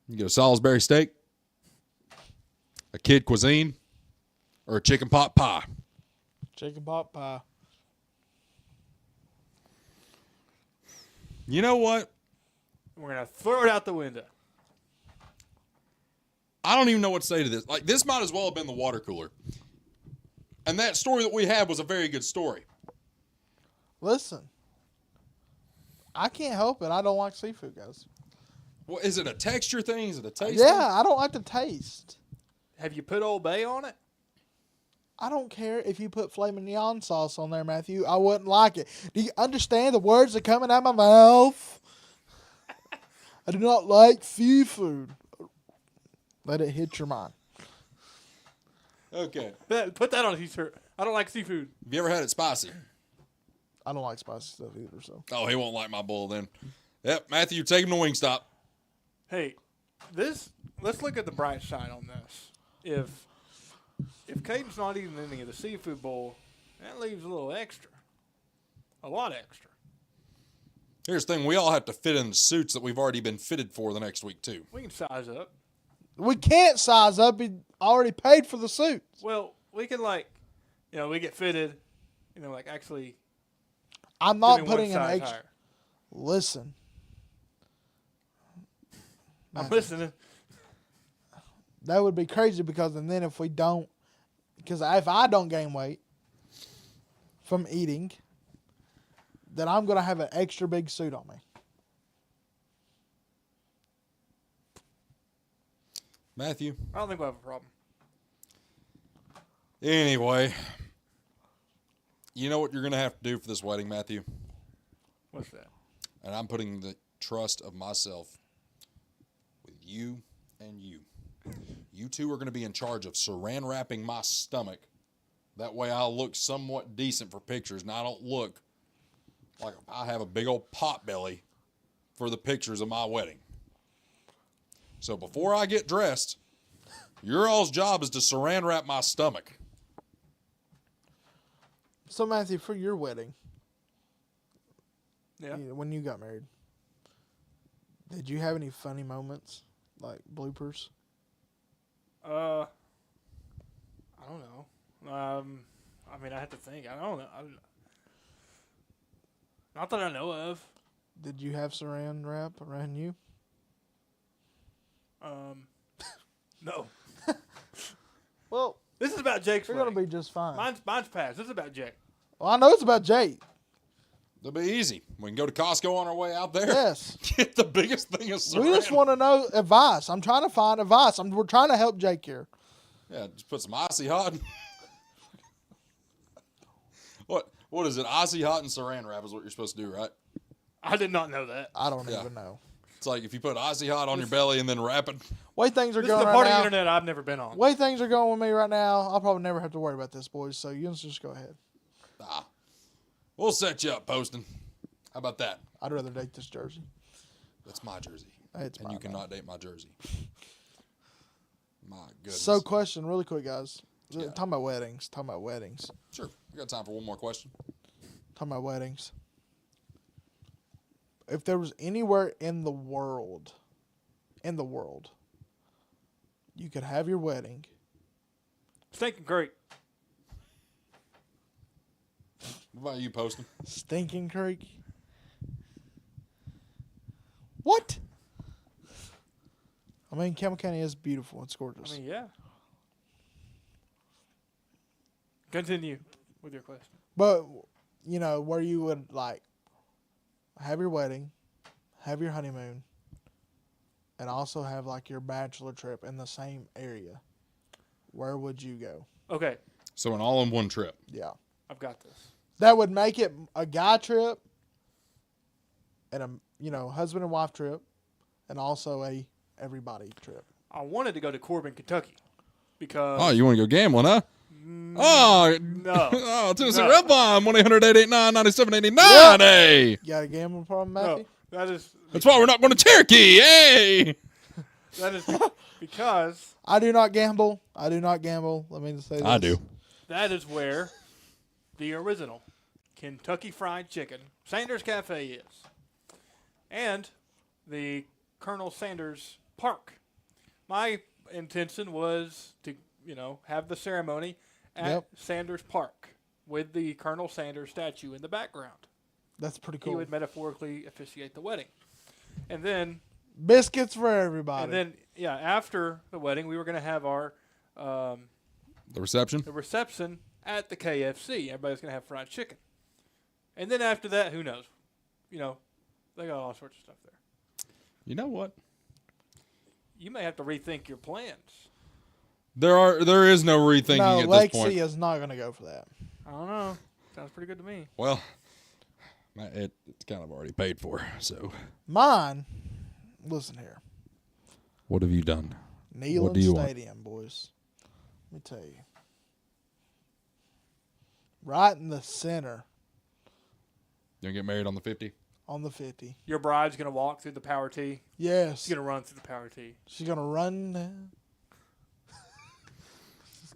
You get a Salisbury steak, a kid cuisine, or a chicken pot pie.
Chicken pot pie.
You know what?
We're going to throw it out the window.
I don't even know what to say to this. Like, this might as well have been the water cooler. And that story that we had was a very good story.
Listen, I can't help it. I don't like seafood, guys.
Well, is it a texture thing? Is it a taste
Yeah,
thing?
I don't like the taste.
Have you put Old Bay on it?
I don't care if you put filet mignon sauce on there, Matthew. I wouldn't like it. Do you understand the words that are coming out of my mouth? I do not like seafood. Let it hit your mind.
Okay.
Put that on a t-shirt. I don't like seafood.
Have you ever had it spicy?
I don't like spicy stuff either, so.
Oh, he won't like my bowl then. Yep, Matthew, take him to Wingstop.
Hey, let's look at the bright side on this. If if Caden's not eating any of the seafood bowl, that leaves a little extra. A lot extra.
Here's the thing. We all have to fit in the suits that we've already been fitted for the next week, too.
We can size up.
We can't size up. He already paid for the suits.
Well, we can, we get fitted, actually.
I'm not
give me one
putting an
size
extra.
higher.
Listen.
I'm listening.
That would be crazy because, and then if we don't, because if I don't gain weight from eating, then I'm going to have an extra big suit on me.
Matthew?
I don't think we'll have a problem.
Anyway, you know what you're going to have to do for this wedding, Matthew?
What's that?
And I'm putting the trust of myself with you and you. You two are going to be in charge of saran wrapping my stomach. That way I'll look somewhat decent for pictures, and I don't look like I have a big old pot belly for the pictures of my wedding. So before I get dressed, your all's job is to saran wrap my stomach.
So, Matthew, for your wedding,
Yeah.
when you got married, did you have any funny moments, like bloopers?
I don't know. I have to think. I don't know. Not that I know of.
Did you have saran wrap around you?
No.
Well,
This is about Jake's
you're going to
wedding.
be just fine.
Mine's past. This is about Jake.
Well, I know it's about Jake.
It'll be easy. We can go to Costco on our way out there.
Yes.
Get the biggest thing of saran.
We just want to know advice. I'm trying to find advice. We're trying to help Jake here.
Yeah, just put some icy hot. What is it? Icy hot and saran wrap is what you're supposed to do, right?
I did not know that.
I don't
Yeah.
even know.
It's like if you put icy hot on your belly and then wrap it.
Way things are
This is
going
the
right
part of
now.
the internet I've never been on.
Way things are going with me right now. I'll probably never have to worry about this, boys. So you just go ahead.
We'll set you up, Poston. How about that?
I'd rather date this jersey.
That's my jersey.
It's
and
mine,
you cannot date my jersey. My goodness.
So, question, really quick, guys.
Yeah.
Talking about weddings.
Sure. We got time for one more question.
Talking about weddings. If there was anywhere in the world, you could have your wedding.
Stinking great.
What about you, Poston?
Stinking Creek. What? I mean, Campbell County is beautiful. It's gorgeous.
Yeah. Continue with your question.
But, where you would, have your wedding, have your honeymoon, and also have, your bachelor trip in the same area, where would you go?
Okay,
So an all-in-one trip.
Yeah.
I've got this.
That would make it a guy trip and a, husband and wife trip and also a everybody trip.
I wanted to go to Corbin, Kentucky, because
Oh, you want to go gambling, huh? Oh,
no.
oh, Tennessee
No.
Red Bomb, 1-800-889-9789. Hey,
You got a gambling problem, Matthew?
that is
that's why we're not going to Cherokee. Hey,
because
I do not gamble. Let me just say this.
I do.
that is where the original Kentucky Fried Chicken Sanders Cafe is, and the Colonel Sanders Park. My intention was to, have the ceremony at
Yep.
Sanders Park with the Colonel Sanders statue in the background.
That's pretty
He
cool.
would metaphorically officiate the wedding. And then,
Biscuits for everybody.
after the wedding, we were going to have our
The reception.
the reception at the KFC. Everybody's going to have fried chicken. And then after that, who knows? They got all sorts of stuff there.
You know what?
You may have to rethink your plans.
There is no rethinking
no,
at
Lexi
this point.
is not going to go for that.
I don't know. Sounds pretty good to me.
Well, it's kind of already paid for. So,
Mine, listen here.
what have you done?
Neyland
do you want?
Stadium, boys. Let me tell you. Right in the center
You gonna get married on the 50?
on the 50.
Your bride's going to walk through the power tee.
Yes.
She's going to run through the power tee.
She's going to run.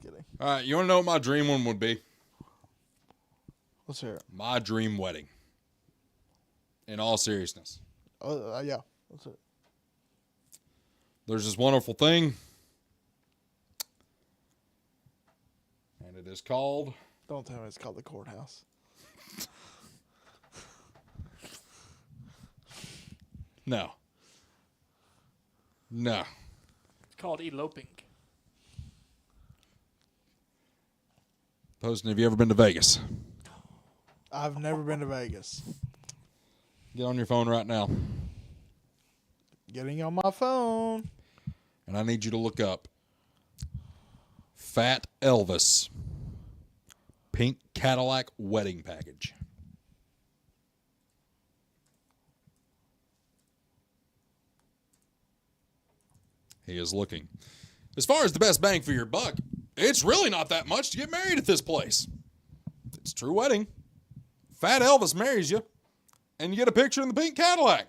Just kidding.
All right, you want to know what my dream one would be?
Let's hear it.
My dream wedding. In all seriousness.
Yeah. Let's hear it.
There's this wonderful thing. And it is called...
Don't tell me it's called the courthouse.
No. No.
It's called eloping.
Poston, have you ever been to Vegas?
I've never been to Vegas.
Get on your phone right now.
Getting on my phone.
And I need you to look up Fat Elvis pink Cadillac wedding package. He is looking. As far as the best bang for your buck, it's really not that much to get married at this place. It's a true wedding. Fat Elvis marries you, and you get a picture in the pink Cadillac.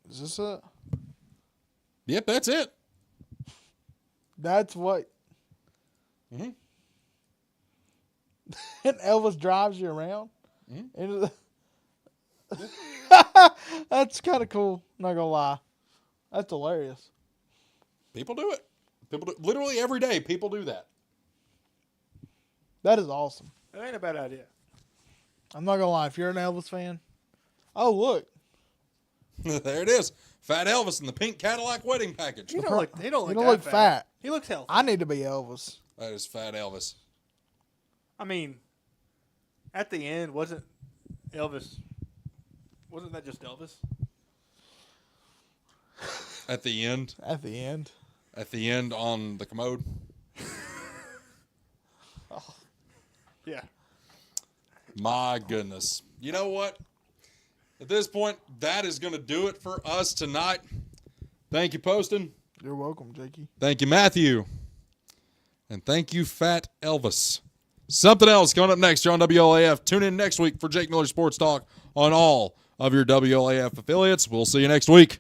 Is this it?
Yep, that's it.
That's what.
Mm-hmm.
And Elvis drives you around.
Mm-hmm.
Into the That's kind of cool. Not gonna lie. That's hilarious.
People do it. People do, literally every day. People do that.
That is awesome.
That ain't a bad idea.
I'm not gonna lie. If you're an Elvis fan, oh look,
There it is. Fat Elvis in the pink Cadillac wedding package.
He don't look
he don't
that
look fat.
He looks healthy.
I need to be Elvis.
That is Fat Elvis.
I mean, at the end, wasn't that just Elvis?
At the end.
At the end.
At the end on the commode.
Yeah.
My goodness. You know what? At this point, that is going to do it for us tonight. Thank you, Poston.
You're welcome, Jakey.
Thank you, Matthew. And thank you, Fat Elvis. Something else coming up next here on WLAF. Tune in next week for Jake Miller Sports Talk on all of your WLAF affiliates. We'll see you next week.